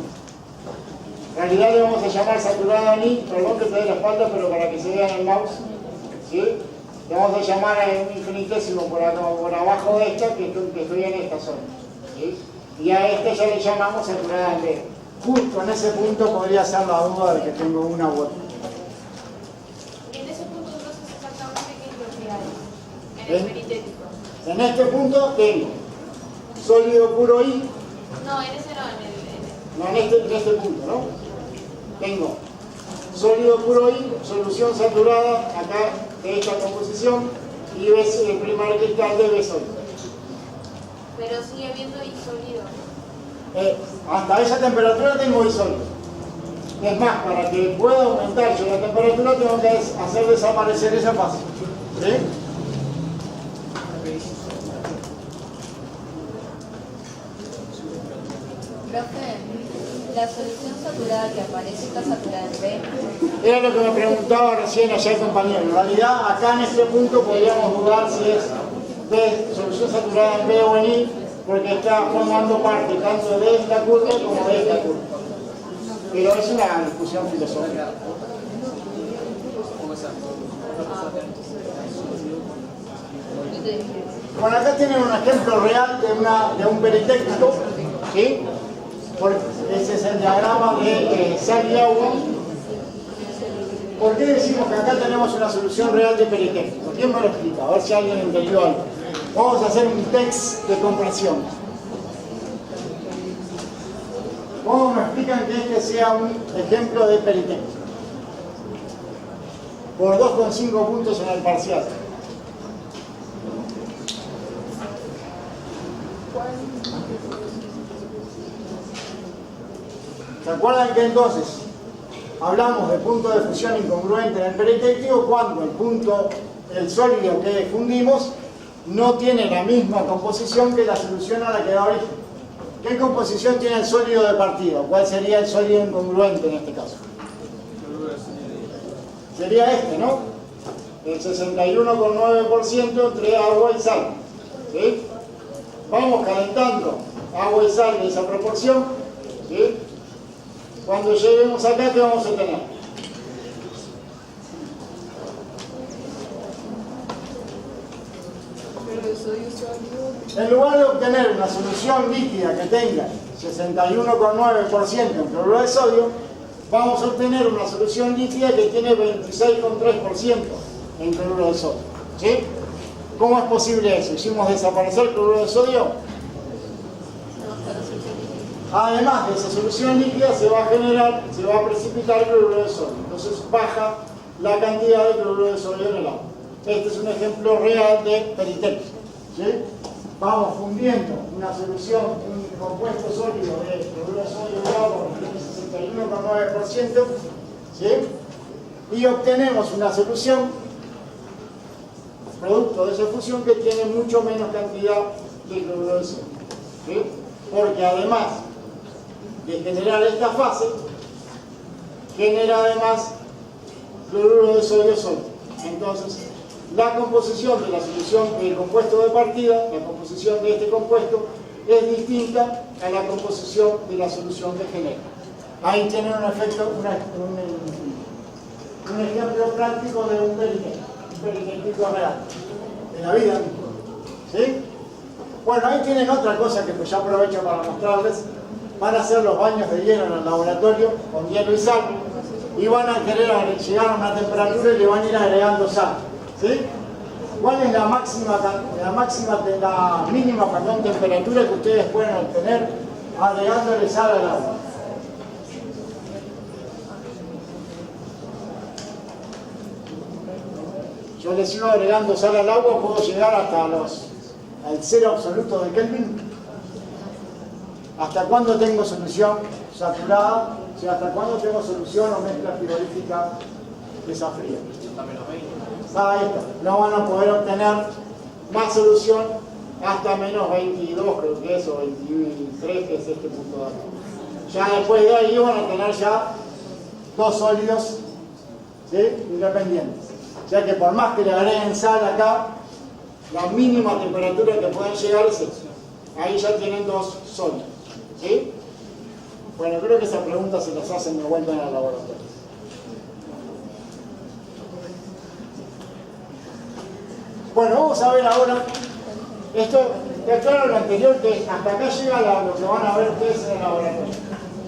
En realidad le vamos a llamar saturada en I, perdón que te dé la espalda, pero para que se vea en el mouse, ¿sí? Le vamos a llamar a un infinitésimo por abajo de esta, que estoy en esta zona, ¿sí? Y a esta ya le llamamos saturada en B. Justo en ese punto podría ser la duda de que tengo una u otra. En ese punto entonces exactamente qué es lo que hay en el peritético. En este punto tengo sólido puro I, No, en ese no, no en este punto, ¿no? Tengo sólido puro I, solución saturada acá de esta composición y ves el primer cristal de B sólido. pero sigue habiendo I sólido. Hasta esa temperatura tengo I sólido. Es más, para que pueda aumentar yo la temperatura tengo que hacer desaparecer esa fase. ¿Sí? Profe, la solución saturada que aparece está saturada en B. Era lo que me preguntaba recién allá el compañero. En realidad, acá en este punto podríamos dudar si es B, solución saturada en B o en I, porque está formando parte tanto de esta curva como de esta curva. Pero es una discusión filosófica. Bueno, acá tienen un ejemplo real de un peritécnico, ¿sí? Ese es el diagrama de sal y agua. ¿Por qué decimos que acá tenemos una solución real de peritécnico? ¿Quién me lo explica? A ver si alguien entendió algo. Vamos a hacer un test de compresión. ¿Cómo me explican que este sea un ejemplo de peritécnico? Por 2,5 puntos en el parcial. ¿Se acuerdan que entonces hablamos de punto de fusión incongruente en el peritécnico cuando el sólido que fundimos no tiene la misma composición que la solución a la que da origen? ¿Qué composición tiene el sólido de partida? ¿Cuál sería el sólido incongruente en este caso? Sería este, ¿no? El 61,9% entre agua y sal. ¿Sí? Vamos calentando agua y sal de esa proporción. ¿Sí? Cuando lleguemos acá, ¿qué vamos a tener? Pero sodio sólido. En lugar de obtener una solución líquida que tenga 61,9% en cloruro de sodio, vamos a obtener una solución líquida que tiene 26,3% en cloruro de sodio. ¿Sí? ¿Cómo es posible eso? ¿Hicimos desaparecer el cloruro de sodio? Además de esa solución líquida se va a precipitar cloruro de sodio. Entonces baja la cantidad de cloruro de sodio en el agua. Este es un ejemplo real de peritexto. ¿Sí? Vamos fundiendo una solución, un compuesto sólido de cloruro de sodio y agua que tiene 61,9%, ¿sí? Y obtenemos una solución producto de esa fusión que tiene mucho menos cantidad de cloruro de sodio. ¿Sí? Porque además de generar esta fase, genera además cloruro de sodio sólido. Entonces, la composición de la solución del compuesto de partida, la composición de este compuesto, es distinta a la composición de la solución que genera. Ahí tienen un efecto, un ejemplo práctico de un peritectico real, de la vida misma. ¿Sí? Bueno, ahí tienen otra cosa que pues ya aprovecho para mostrarles. Van a hacer los baños de hielo en el laboratorio con hielo y sal y van a querer llegar a una temperatura y le van a ir agregando sal. ¿Sí? ¿Cuál es la mínima temperatura que ustedes pueden obtener agregándole sal al agua? Yo les sigo agregando sal al agua, puedo llegar hasta al cero absoluto de Kelvin. ¿Hasta cuándo tengo solución saturada? O sea, ¿hasta cuándo tengo solución o mezcla frigorífica desafría? Ahí está. No van a poder obtener más solución hasta menos 22, creo que es, o 23, que es este punto de acá. Ya después de ahí van a tener ya dos sólidos, ¿sí? Independientes. O sea que por más que le agreguen sal acá, la mínima temperatura que pueden llegar es esa. Ahí ya tienen dos sólidos. ¿Sí? Bueno, creo que esa pregunta se las hacen de vuelta en el laboratorio. Bueno, vamos a ver ahora, esto está claro lo anterior, que hasta acá llega lo que van a ver ustedes en el laboratorio.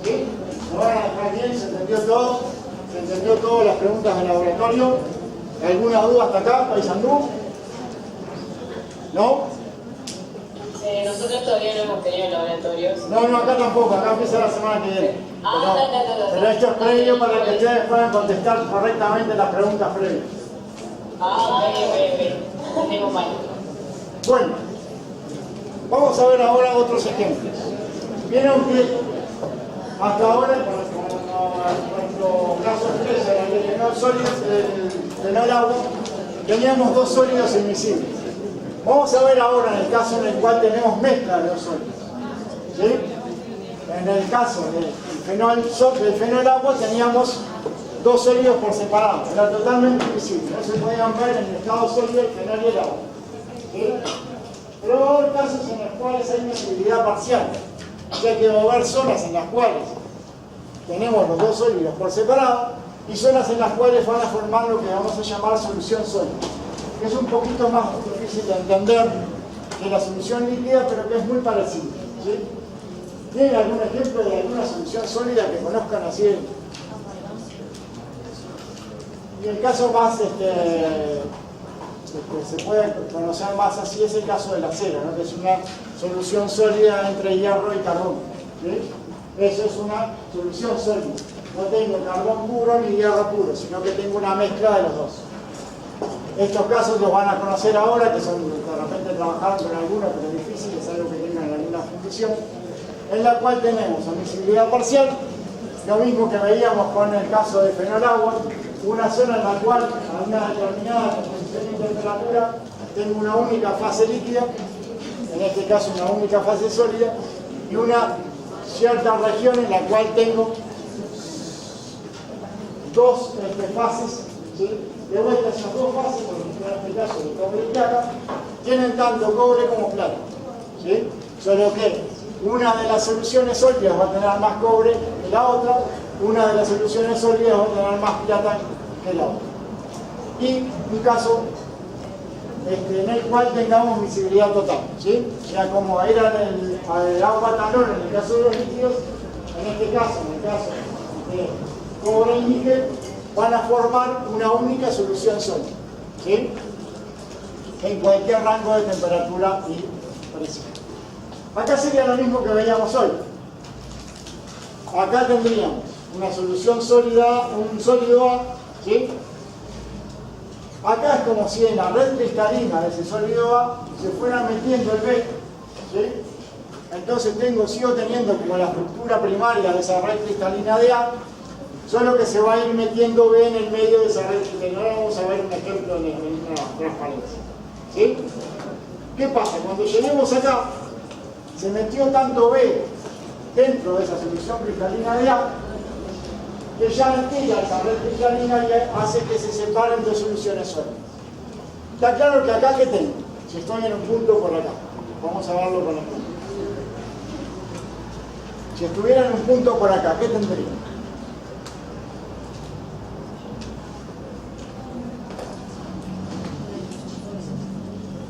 ¿Sí? ¿Lo van a dejar bien? ¿Se entendió todo? ¿Se entendió todas las preguntas del laboratorio? ¿Alguna duda hasta acá, Paisandú? ¿No? Nosotros todavía no hemos tenido laboratorios. No, acá tampoco, acá empieza la semana que viene. Pero esto es previo para que ustedes puedan contestar correctamente las preguntas previas. Ok. Tengo mal. Bueno, vamos a ver ahora otros ejemplos. Vieron que hasta ahora, con nuestro caso estrella, el fenol sólido, el fenol agua, teníamos dos sólidos invisibles. Vamos a ver ahora en el caso en el cual tenemos mezcla de dos sólidos. ¿Sí? En el caso del fenol agua teníamos dos sólidos por separado, era totalmente invisible, no se podían ver en el estado sólido el fenol y el agua. ¿Sí? Pero va a haber casos en los cuales hay visibilidad parcial, o sea que va a haber zonas en las cuales tenemos los dos sólidos por separado y zonas en las cuales van a formar lo que vamos a llamar solución sólida, que es un poquito más difícil de entender que la solución líquida, pero que es muy parecido. ¿Sí? ¿Tienen algún ejemplo de alguna solución sólida que conozcan así? Y el caso más se puede conocer más así es el caso de la cera, ¿no? Que es una solución sólida entre hierro y carbón. ¿Sí? Eso es una solución sólida. No tengo carbón puro ni hierro puro, sino que tengo una mezcla de los dos. Estos casos los van a conocer ahora, que son, de repente trabajaron con algunos, pero es difícil, es algo que tengan alguna función, en la cual tenemos admisibilidad parcial, lo mismo que veíamos con el caso de fenol agua, una zona en la cual a una determinada composición y temperatura tengo una única fase líquida, en este caso una única fase sólida, y una cierta región en la cual tengo dos fases, ¿sí? De vuelta esas dos fases, por ejemplo en este caso de cobre y plata, tienen tanto cobre como plata, ¿sí? Solo que una de las soluciones sólidas va a tener más cobre que la otra, una de las soluciones sólidas va a tener más plata que la otra. Y un caso en el cual tengamos miscibilidad total, ¿sí? O sea, como era el agua talón en el caso de los líquidos, en este caso, en el caso de cobre y níquel, van a formar una única solución sólida, ¿sí? En cualquier rango de temperatura y presión. Acá sería lo mismo que veíamos hoy. Acá tendríamos una solución sólida, un sólido A, ¿sí? Acá es como si en la red cristalina de ese sólido A se fuera metiendo el B, ¿sí? Entonces sigo teniendo como la estructura primaria de esa red cristalina de A, solo que se va a ir metiendo B en el medio de esa red cristalina. Ahora vamos a ver un ejemplo en una transparencia, ¿sí? ¿Qué pasa? Cuando lleguemos acá, se metió tanto B dentro de esa solución cristalina de A, que ya altera esa red cristalina y hace que se separen dos soluciones sólidas. Está claro que acá, ¿qué tengo? Si estoy en un punto por acá, vamos a verlo con el punto. Si estuviera en un punto por acá, ¿qué tendría?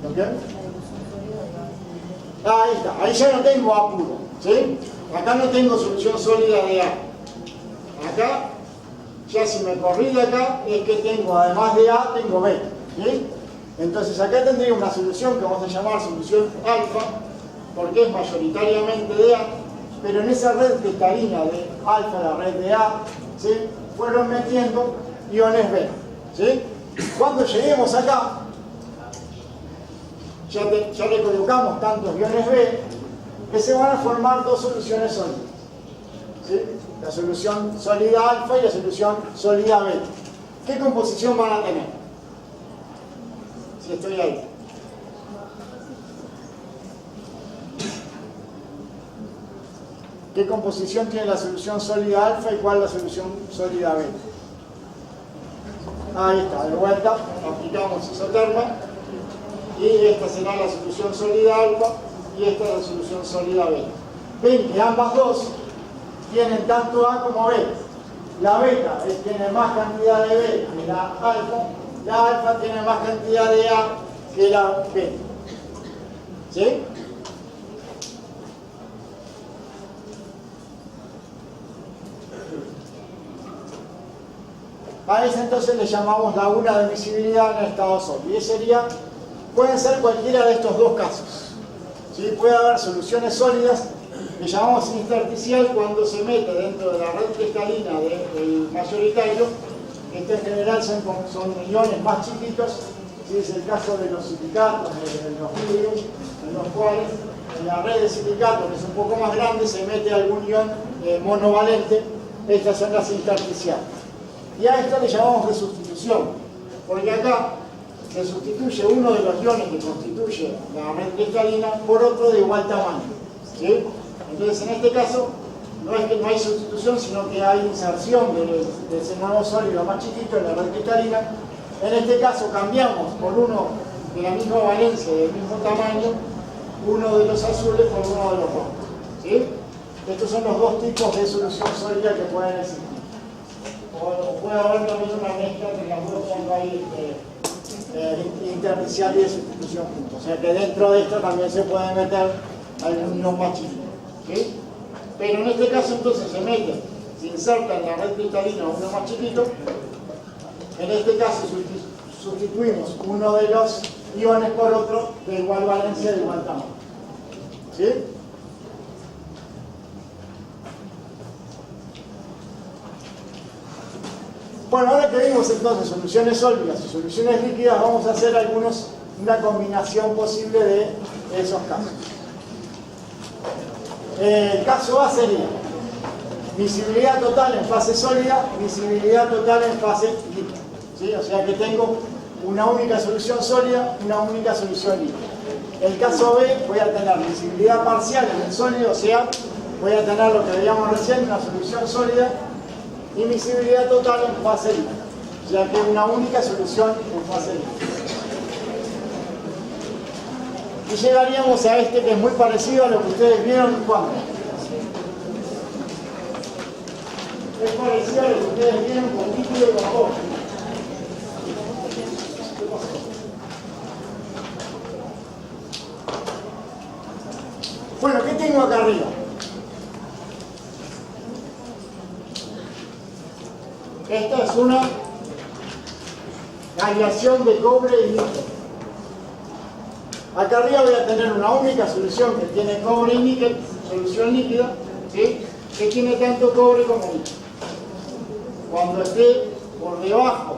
¿Ok? Ahí está, ahí ya no tengo A puro, ¿sí? Acá no tengo solución sólida de A. Acá, ya si me corrí de acá, es que tengo, además de A, tengo B, ¿sí? Entonces acá tendría una solución que vamos a llamar solución alfa, porque es mayoritariamente de A, pero en esa red cristalina de alfa, la red de A, ¿sí? Fueron metiendo iones B, ¿sí? Cuando lleguemos acá, ya le colocamos tantos iones B que se van a formar dos soluciones sólidas, ¿sí? La solución sólida alfa y la solución sólida beta. ¿Qué composición van a tener? Si estoy ahí. ¿Qué composición tiene la solución sólida alfa y cuál la solución sólida beta? Ahí está, de vuelta, aplicamos isoterma. Y esta será la solución sólida alfa y esta es la solución sólida beta. Ven que ambas dos tienen tanto A como B. La beta tiene más cantidad de B que la alfa tiene más cantidad de A que la beta. ¿Sí? A esa entonces le llamamos laguna de miscibilidad en el estado sólido. Y sería, pueden ser cualquiera de estos dos casos, ¿sí? Puede haber soluciones sólidas que llamamos intersticial cuando se mete dentro de la red cristalina del mayoritario. En general son iones más chiquitos, ¿sí? Es el caso de los silicatos, de los vidrios, en los cuales en la red de silicato, que es un poco más grande, se mete algún ion monovalente. Estas son las intersticiales. Y a esto le llamamos de sustitución, porque acá se sustituye uno de los iones que constituye la red cristalina por otro de igual tamaño, ¿sí? Entonces, en este caso, no es que no hay sustitución, sino que hay inserción de ese nuevo sólido más chiquito en la red cristalina. En este caso, cambiamos por uno de la misma valencia, del mismo tamaño, uno de los azules por uno de los rojos, ¿sí? Estos son los dos tipos de solución sólida que pueden existir. O puede haber también una mezcla entre las dos cuando hay intersticial y de sustitución juntos. O sea que dentro de esto también se puede meter algún ion más chiquito, ¿sí? Pero en este caso entonces se mete, se inserta en la red cristalina uno más chiquito. En este caso sustituimos uno de los iones por otro de igual valencia, de igual tamaño, ¿sí? Bueno, ahora que vimos entonces soluciones sólidas y soluciones líquidas, vamos a hacer una combinación posible de esos casos. El caso A sería miscibilidad total en fase sólida, miscibilidad total en fase líquida, ¿sí? O sea que tengo una única solución sólida, una única solución líquida. El caso B, voy a tener miscibilidad parcial en el sólido, o sea, voy a tener lo que veíamos recién, una solución sólida, y miscibilidad total en fase líquida, o sea que una única solución en fase líquida. Y llegaríamos a este que es muy parecido a lo que ustedes vieron cuando. Es parecido a lo que ustedes vieron con líquido y vapor. Bueno, ¿qué tengo acá arriba? Esta es una aleación de cobre y níquel. Acá arriba voy a tener una única solución que tiene cobre y níquel, solución líquida, ¿sí? Que tiene tanto cobre como níquel. Cuando esté por debajo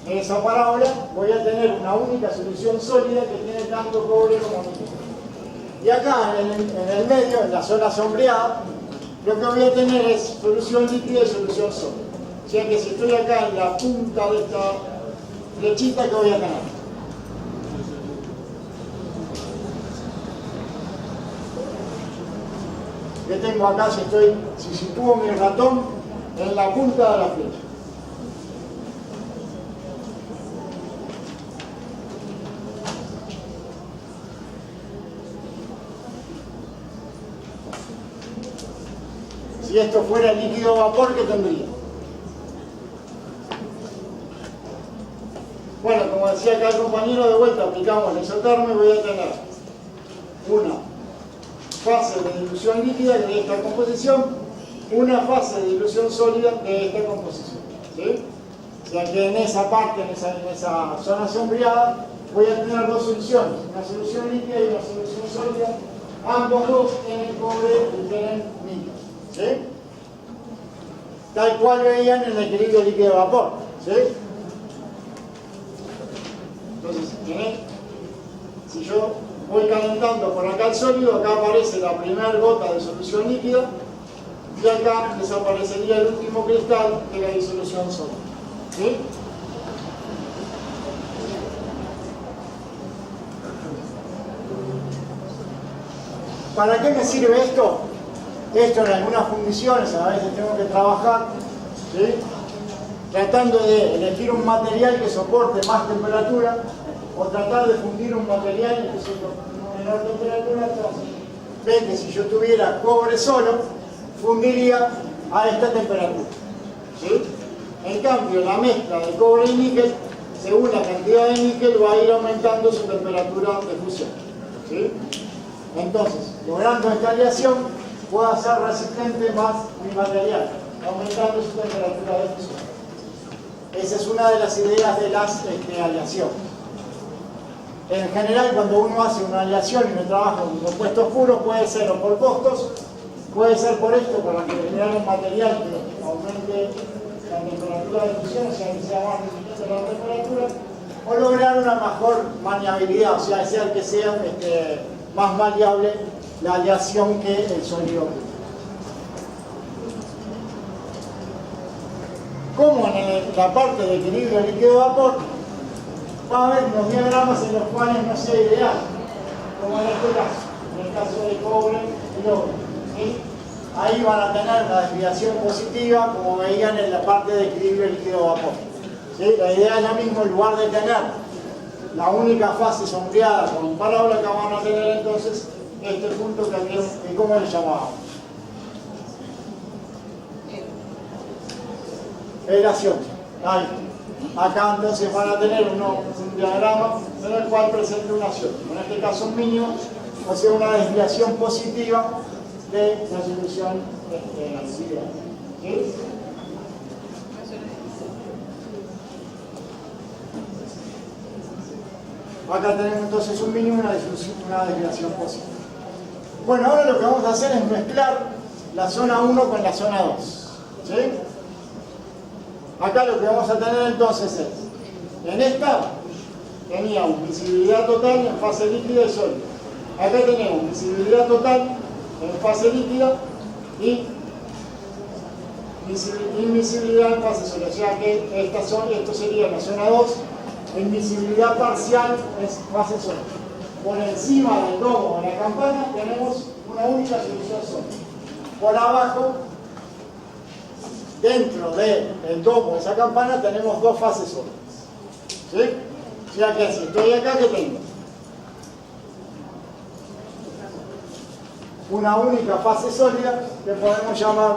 de esa parábola, voy a tener una única solución sólida que tiene tanto cobre como níquel. Y acá en el medio, en la zona sombreada, lo que voy a tener es solución líquida y solución sólida. O sea que si estoy acá en la punta de esta flechita, ¿qué voy a tener? ¿Qué tengo acá si sitúo mi ratón en la punta de la flecha? Si esto fuera líquido vapor, ¿qué tendría? Bueno, como decía acá el compañero, de vuelta aplicamos el isotermo y voy a tener una fase de dilución líquida de esta composición, una fase de dilución sólida de esta composición, ¿sí? O sea que en esa parte, en esa zona sombreada, voy a tener dos soluciones, una solución líquida y una solución sólida. Ambos dos tienen cobre y tienen níquel, ¿sí? Tal cual veían en el equilibrio líquido-vapor, ¿sí? Entonces, si yo voy calentando por acá el sólido, acá aparece la primera gota de solución líquida y acá desaparecería el último cristal de la disolución sólida, ¿sí? ¿Para qué me sirve esto? Esto en algunas fundiciones a veces tengo que trabajar, ¿sí? Tratando de elegir un material que soporte más temperatura o tratar de fundir un material que soporte menor temperatura. Entonces, ven que si yo tuviera cobre solo, fundiría a esta temperatura, ¿sí? En cambio, la mezcla de cobre y níquel, según la cantidad de níquel, va a ir aumentando su temperatura de fusión, ¿sí? Entonces, logrando esta aleación, puedo hacer resistente más mi material, aumentando su temperatura de fusión. Esa es una de las ideas de las aleaciones. En general, cuando uno hace una aleación y no trabaja con compuestos puros, puede ser o por costos, puede ser por esto, para generar un material que aumente la temperatura de fusión, o sea, que sea más resistente a la temperatura, o lograr una mejor maniabilidad, o sea, hacer que sea más maleable la aleación que el sólido. Como en la parte de equilibrio líquido-vapor, va a haber unos diagramas en los cuales no sea ideal, como en este caso, en el caso de cobre y oro, ¿sí? Ahí van a tener una desviación positiva, como veían en la parte de equilibrio líquido-vapor, ¿sí? La idea es la misma, en lugar de tener la única fase sombreada con parábola, que van a tener entonces este punto que aquí, ¿cómo le llamábamos? Relación. Ahí. Acá entonces van a tener un diagrama en el cual presenta una acción, en este caso un mínimo, o sea, una desviación positiva de la solución ideal, ¿sí? Acá tenemos entonces un mínimo y una desviación positiva. Bueno, ahora lo que vamos a hacer es mezclar la zona 1 con la zona 2, ¿sí? Acá lo que vamos a tener entonces es, en esta teníamos visibilidad total en fase líquida y sólida. Acá tenemos visibilidad total en fase líquida y invisibilidad en fase sólida. O sea que esto sería la zona 2, invisibilidad parcial es fase sólida. Por encima del domo de la campana tenemos una única solución sólida. Por abajo, dentro del domo de esa campana, tenemos dos fases sólidas, ¿sí? O sea que si estoy acá, ¿qué tengo? Una única fase sólida que podemos llamar,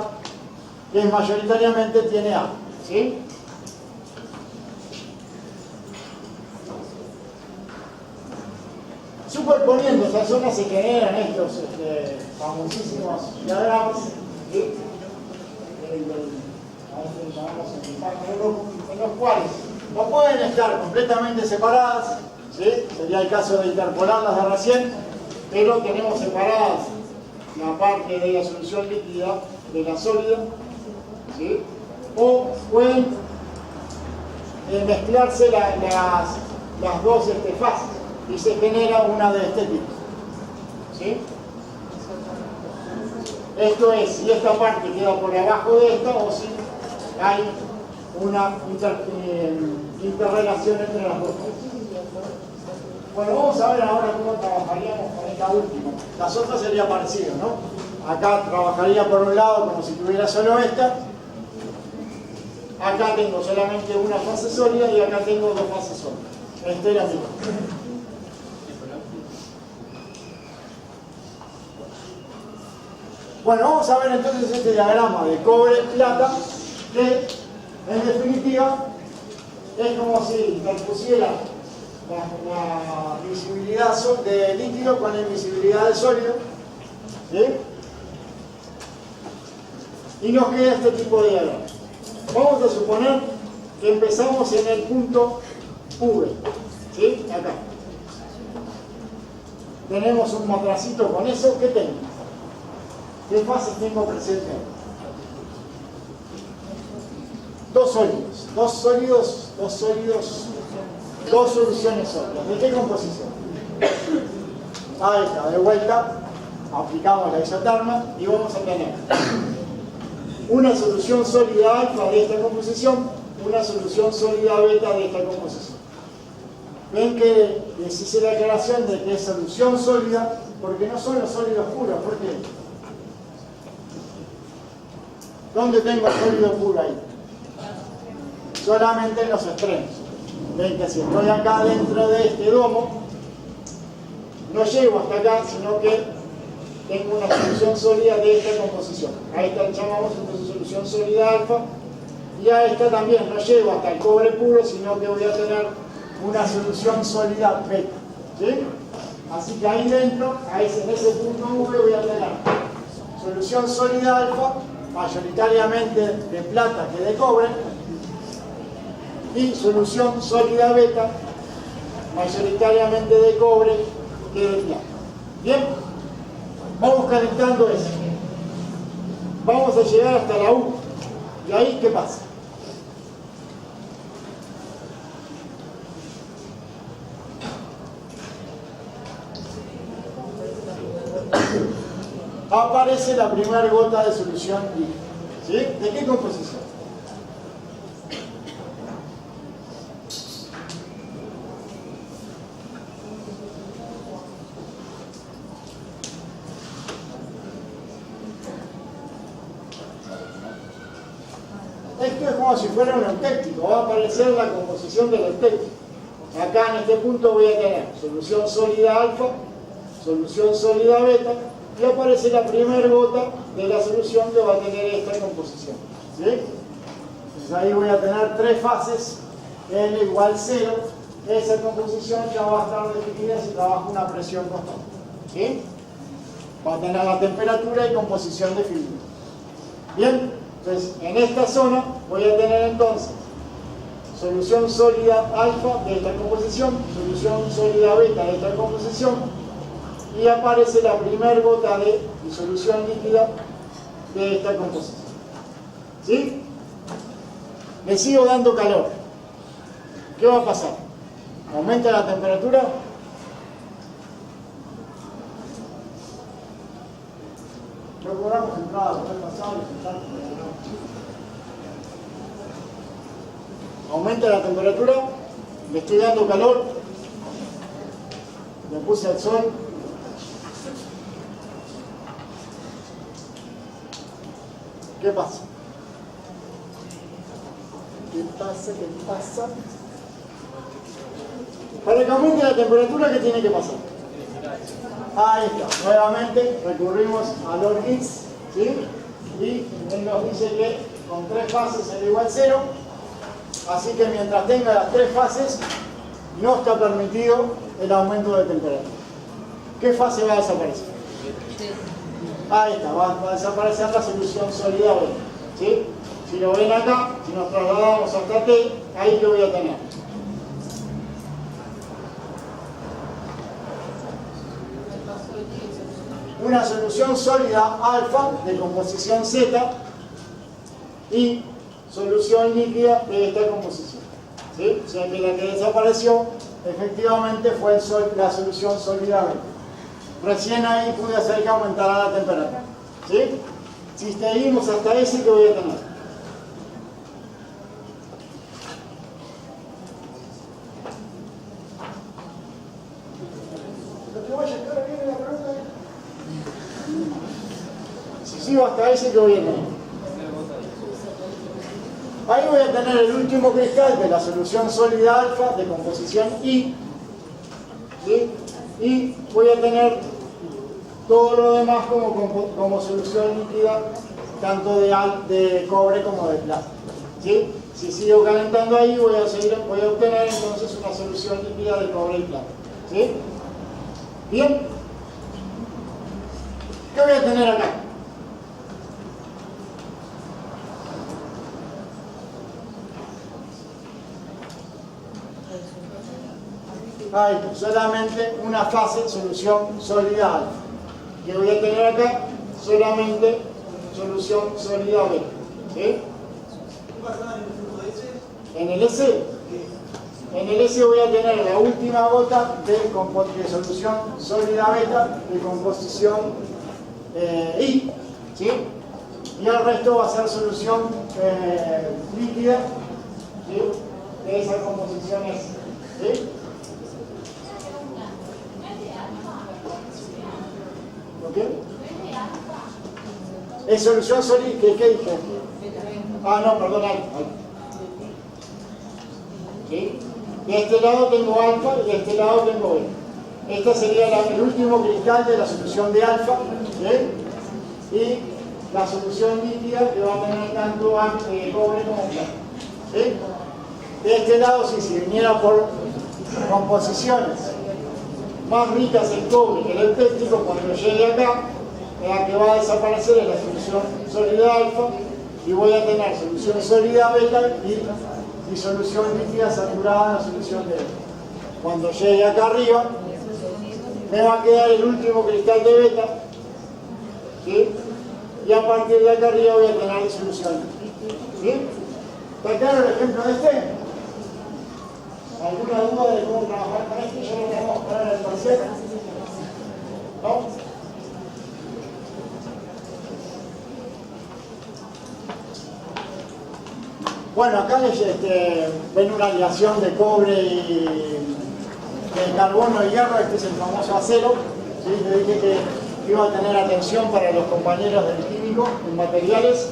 que mayoritariamente tiene agua, ¿sí? Superponiendo esas zonas se generan estos famosísimos diagramas, ¿sí? En los cuales no pueden estar completamente separadas, ¿sí? Sería el caso de interpolarlas de recién, pero tenemos separadas la parte de la solución líquida de la sólida, ¿sí? O pueden mezclarse las dos fases y se genera una de este tipo, ¿sí? Esto es, si esta parte queda por abajo de esta o si hay una interrelación entre las dos. Bueno, vamos a ver ahora cómo trabajaríamos con esta última. Las otras sería parecido, ¿no? Acá trabajaría por un lado como si tuviera solo esta. Acá tengo solamente una fase sólida y acá tengo dos fases sólidas. Esta es la misma. Bueno, vamos a ver entonces este diagrama de cobre-plata que en definitiva es como si interpusiera la visibilidad de líquido con la invisibilidad de sólido, ¿sí? Y nos queda este tipo de diagrama. Vamos a suponer que empezamos en el punto V, ¿sí? Acá. Tenemos un matracito con eso. ¿Qué tengo? ¿Qué fases tengo presente? Dos sólidos, dos soluciones sólidas. ¿De qué composición? Ahí está, de vuelta, aplicamos la isoterma y vamos a tener una solución sólida alfa de esta composición, una solución sólida beta de esta composición. Ven que les hice la aclaración de que es solución sólida porque no son los sólidos puros. ¿Por qué? ¿Dónde tengo sólido puro ahí? Solamente en los extremos. Ven que si estoy acá dentro de este domo, no llego hasta acá, sino que tengo una solución sólida de esta composición. A esta llamamos entonces solución sólida alfa, y a esta también no llego hasta el cobre puro, sino que voy a tener una solución sólida beta, ¿sí? Así que ahí dentro, en ese punto V, voy a tener solución sólida alfa, mayoritariamente de plata que de cobre, y solución sólida beta, mayoritariamente de cobre que de plata. Bien, vamos calentando eso. Vamos a llegar hasta la U. ¿Y ahí qué pasa? Aparece la primera gota de solución líquida. ¿Sí? ¿De qué composición? Esto es como si fuera un eutéptico, va a aparecer la composición del eutéptico. Acá en este punto voy a tener solución sólida alfa, solución sólida beta, y aparece la primera gota de la solución que va a tener esta composición, ¿sí? Entonces ahí voy a tener tres fases, L igual 0, esa composición ya va a estar definida si trabajo una presión constante, ¿sí? Va a tener la temperatura y composición definida. Bien, entonces en esta zona voy a tener entonces solución sólida alfa de esta composición, solución sólida beta de esta composición, y aparece la primera gota de disolución líquida de esta composición. ¿Sí? Le sigo dando calor. ¿Qué va a pasar? ¿Aumenta la temperatura? Procuramos entrar al pasado y aumenta la temperatura, le estoy dando calor, le puse al sol. ¿Qué pasa? ¿Qué pasa? Para que aumente la temperatura, ¿qué tiene que pasar? Ahí está. Nuevamente recurrimos a Lord Gibbs, ¿sí? Y él nos dice que con tres fases L igual 0. Así que mientras tenga las tres fases, no está permitido el aumento de temperatura. ¿qué fase va a desaparecer? Ahí está, va a desaparecer la solución sólida B. ¿Sí? Si lo ven acá, si nos trasladamos hasta T, ahí que voy a tener. Una solución sólida alfa de composición Z y solución líquida de esta composición. ¿Sí? O sea que la que desapareció efectivamente fue la solución sólida B. Recién ahí pude hacer que aumentara la temperatura. ¿Sí? Si seguimos hasta ese, ¿qué voy a tener? Si sigo hasta ese, ¿qué voy a tener? Ahí voy a tener el último cristal de la solución sólida alfa de composición I. ¿Sí? Y voy a tener todo lo demás como solución líquida, tanto de cobre como de plata. ¿Sí? Si sigo calentando ahí, voy a obtener entonces una solución líquida de cobre y plata. ¿Sí? ¿Bien? ¿Qué voy a tener acá? Ahí, solamente una fase, solución sólida alfa. ¿Qué voy a tener acá? Solamente solución sólida B. ¿Sí? ¿Qué pasaba en el punto S? En el S. En el S voy a tener la última gota de solución sólida beta de composición I. ¿Sí? Y el resto va a ser solución líquida, ¿sí? De esa composición S. ¿Sí? ¿Ok? Es solución sólida. ¿Qué dije? Ah, no, perdón, alfa. ¿Sí? De este lado tengo alfa y de este lado tengo beta. Este sería el último cristal de la solución de alfa. ¿Sí? Y la solución líquida que va a tener tanto cobre como plata. ¿Sí? De este lado, si viniera por composiciones más ricas en cobre que el eléctrico, cuando llegue acá, la que va a desaparecer es la solución sólida alfa y voy a tener solución sólida beta y solución líquida saturada en la solución de beta. Cuando llegue acá arriba, me va a quedar el último cristal de beta, ¿sí? Y a partir de acá arriba voy a tener solución líquida. ¿Sí? ¿Está claro el ejemplo de este? ¿Alguna duda de cómo trabajar con esto? Ya lo tenemos para el parcial. ¿No? Bueno, acá ven una aleación de cobre y de carbono y hierro. Este es el famoso acero. ¿Sí? Le dije que iba a tener atención para los compañeros del químico en materiales.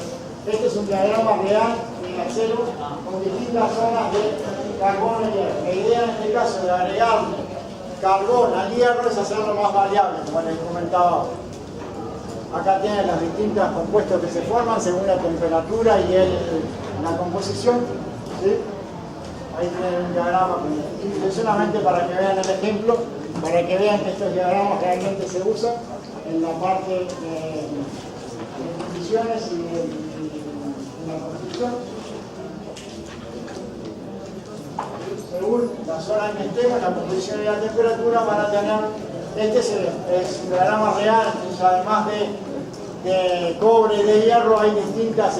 Este es un diagrama real de acero con distintas zonas de carbono y hierro. La idea en este caso de agregar carbón al hierro es hacerlo más variable, como les comentaba. Acá tienen los distintos compuestos que se forman según la temperatura y la composición. ¿Sí? Ahí tienen un diagrama solamente para que vean el ejemplo, para que vean que estos diagramas realmente se usan en la parte de condiciones y de la construcción. Según la zona en que estemos, la composición y la temperatura van a tener, este es un diagrama real, entonces además de cobre y de hierro hay distintas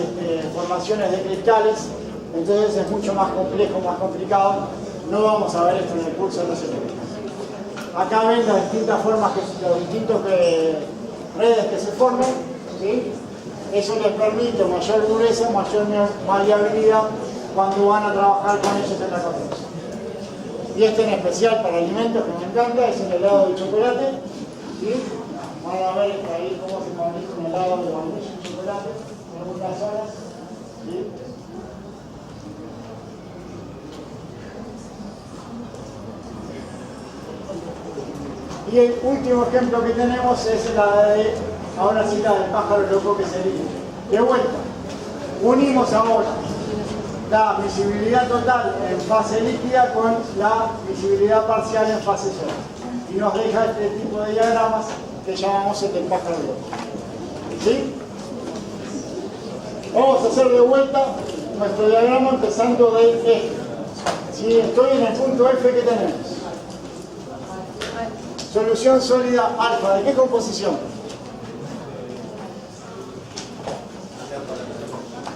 formaciones de cristales, entonces es mucho más complejo, más complicado. No vamos a ver esto en el curso, no se preocupen. Acá ven las distintas formas, los distintos redes que se forman, ¿sí? Eso les permite mayor dureza, mayor variabilidad cuando van a trabajar con ellos en la construcción. Y este en especial para alimentos que me encanta es el helado de chocolate. ¿Sí? Van a ver ahí cómo se maneja un helado de vainilla y chocolate en algunas zonas. ¿Sí? Y el último ejemplo que tenemos es la de, ahora sí, la del pájaro loco que se elige. De vuelta, unimos ahora la visibilidad total en fase líquida con la visibilidad parcial en fase sólida. y nos deja este tipo de diagramas que llamamos el del pájaro loco. ¿Sí? Vamos a hacer de vuelta nuestro diagrama empezando de F. Si estoy en el punto F, ¿qué tenemos? Solución sólida alfa. ¿De qué composición?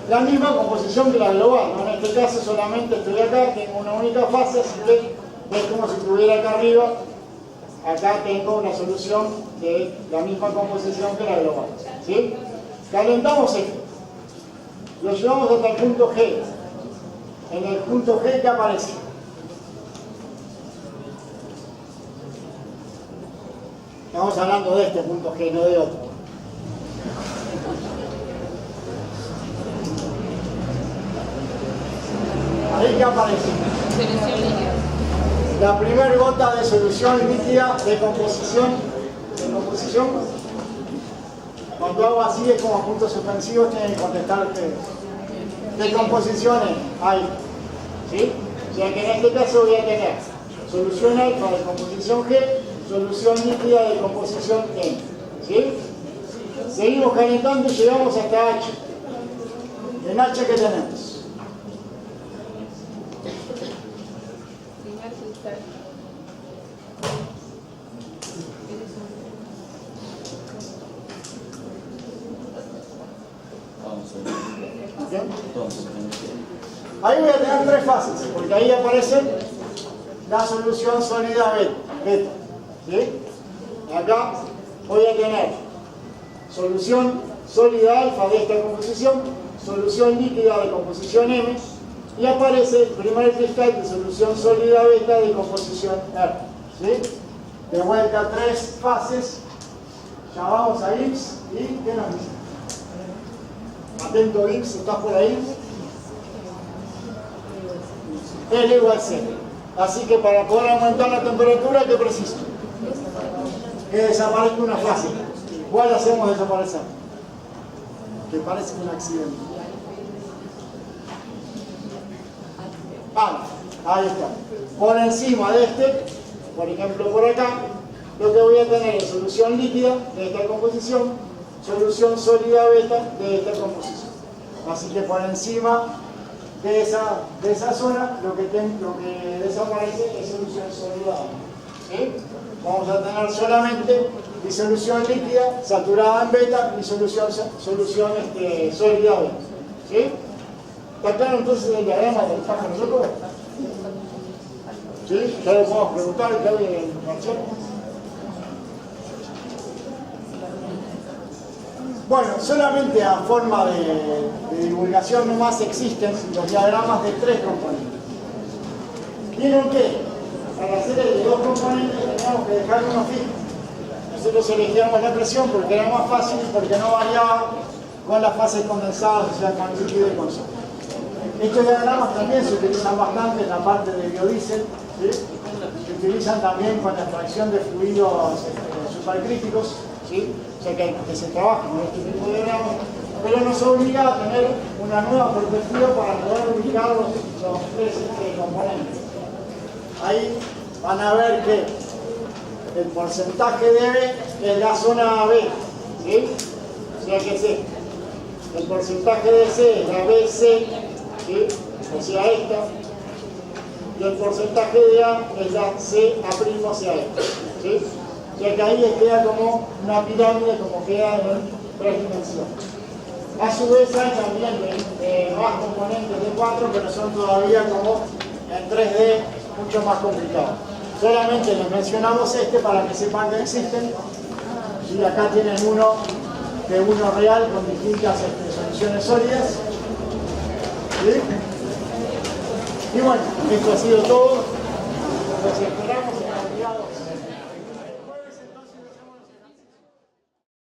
La misma composición que la global, ¿no? En este caso solamente estoy acá, tengo una única fase, así que es como si estuviera acá arriba. Acá tengo una solución de la misma composición que la global. ¿Sí? Calentamos esto. Lo llevamos hasta el punto G. En el punto G, ¿qué aparece? Estamos hablando de este punto G, no de otro. Ahí que aparece Solución líquida. la primera gota de solución líquida de composición. Cuando hago así es como puntos suspensivos, tienen que contestar ustedes. De composiciones hay. ¿Sí? O sea que en este caso voy a tener solución alfa de composición G, solución líquida de composición N. ¿Sí? Seguimos calentando y llegamos hasta H. En H, ¿qué tenemos? Primer cristal. ¿Bien? Ahí voy a tener tres fases, porque ahí aparece la solución sólida beta. ¿Sí? Acá voy a tener solución sólida alfa de esta composición, solución líquida de composición M, y aparece el primer cristal de solución sólida beta de composición R. ¿Sí? De vuelta tres fases, llamamos a Gibbs y ¿qué nos dice? Atento Gibbs, ¿estás por ahí? L igual C. Así que para poder aumentar la temperatura, ¿qué preciso? Que desaparezca una fase. ¿Cuál hacemos desaparecer? Que parece un accidente. Alfa. Ahí está. Por encima de este, por ejemplo por acá, lo que voy a tener es solución líquida de esta composición, solución sólida beta de esta composición. Así que por encima de esa zona, lo que desaparece es solución sólida alfa. ¿Sí? Vamos a tener solamente disolución líquida saturada en beta y solución sólida beta. ¿Sí? ¿Está claro entonces el diagrama del pájaro loco? ¿Sí? Ya lo podemos preguntar y tal en marcha. Bueno, solamente a forma de divulgación nomás existen los diagramas de tres componentes. ¿Vieron qué? Para hacer el de dos componentes teníamos que dejar uno fijo. Nosotros elegíamos la presión porque era más fácil y porque no variaba con las fases condensadas, o sea, con líquido y con sólido. Estos diagramas también se utilizan bastante en la parte de biodiesel, ¿sí? Se utilizan también con la extracción de fluidos supercríticos, ¿sí? O sea que se trabaja con este tipo de diagramas, pero nos obliga a tener una nueva perspectiva para poder ubicar los tres componentes. Ahí van a ver que el porcentaje de B es la zona B, ¿sí? O sea que C. El porcentaje de C es la BC, ¿sí? O sea esta. Y el porcentaje de A es la CA', o sea esta, ¿sí? O sea que ahí queda como una pirámide, como queda en tres dimensiones. A su vez hay también más componentes de 4, pero son todavía como en 3D mucho más complicados. Solamente les mencionamos este para que sepan que existen. Y acá tienen uno real con distintas soluciones sólidas. ¿Sí? Y bueno, esto ha sido todo. Gracias.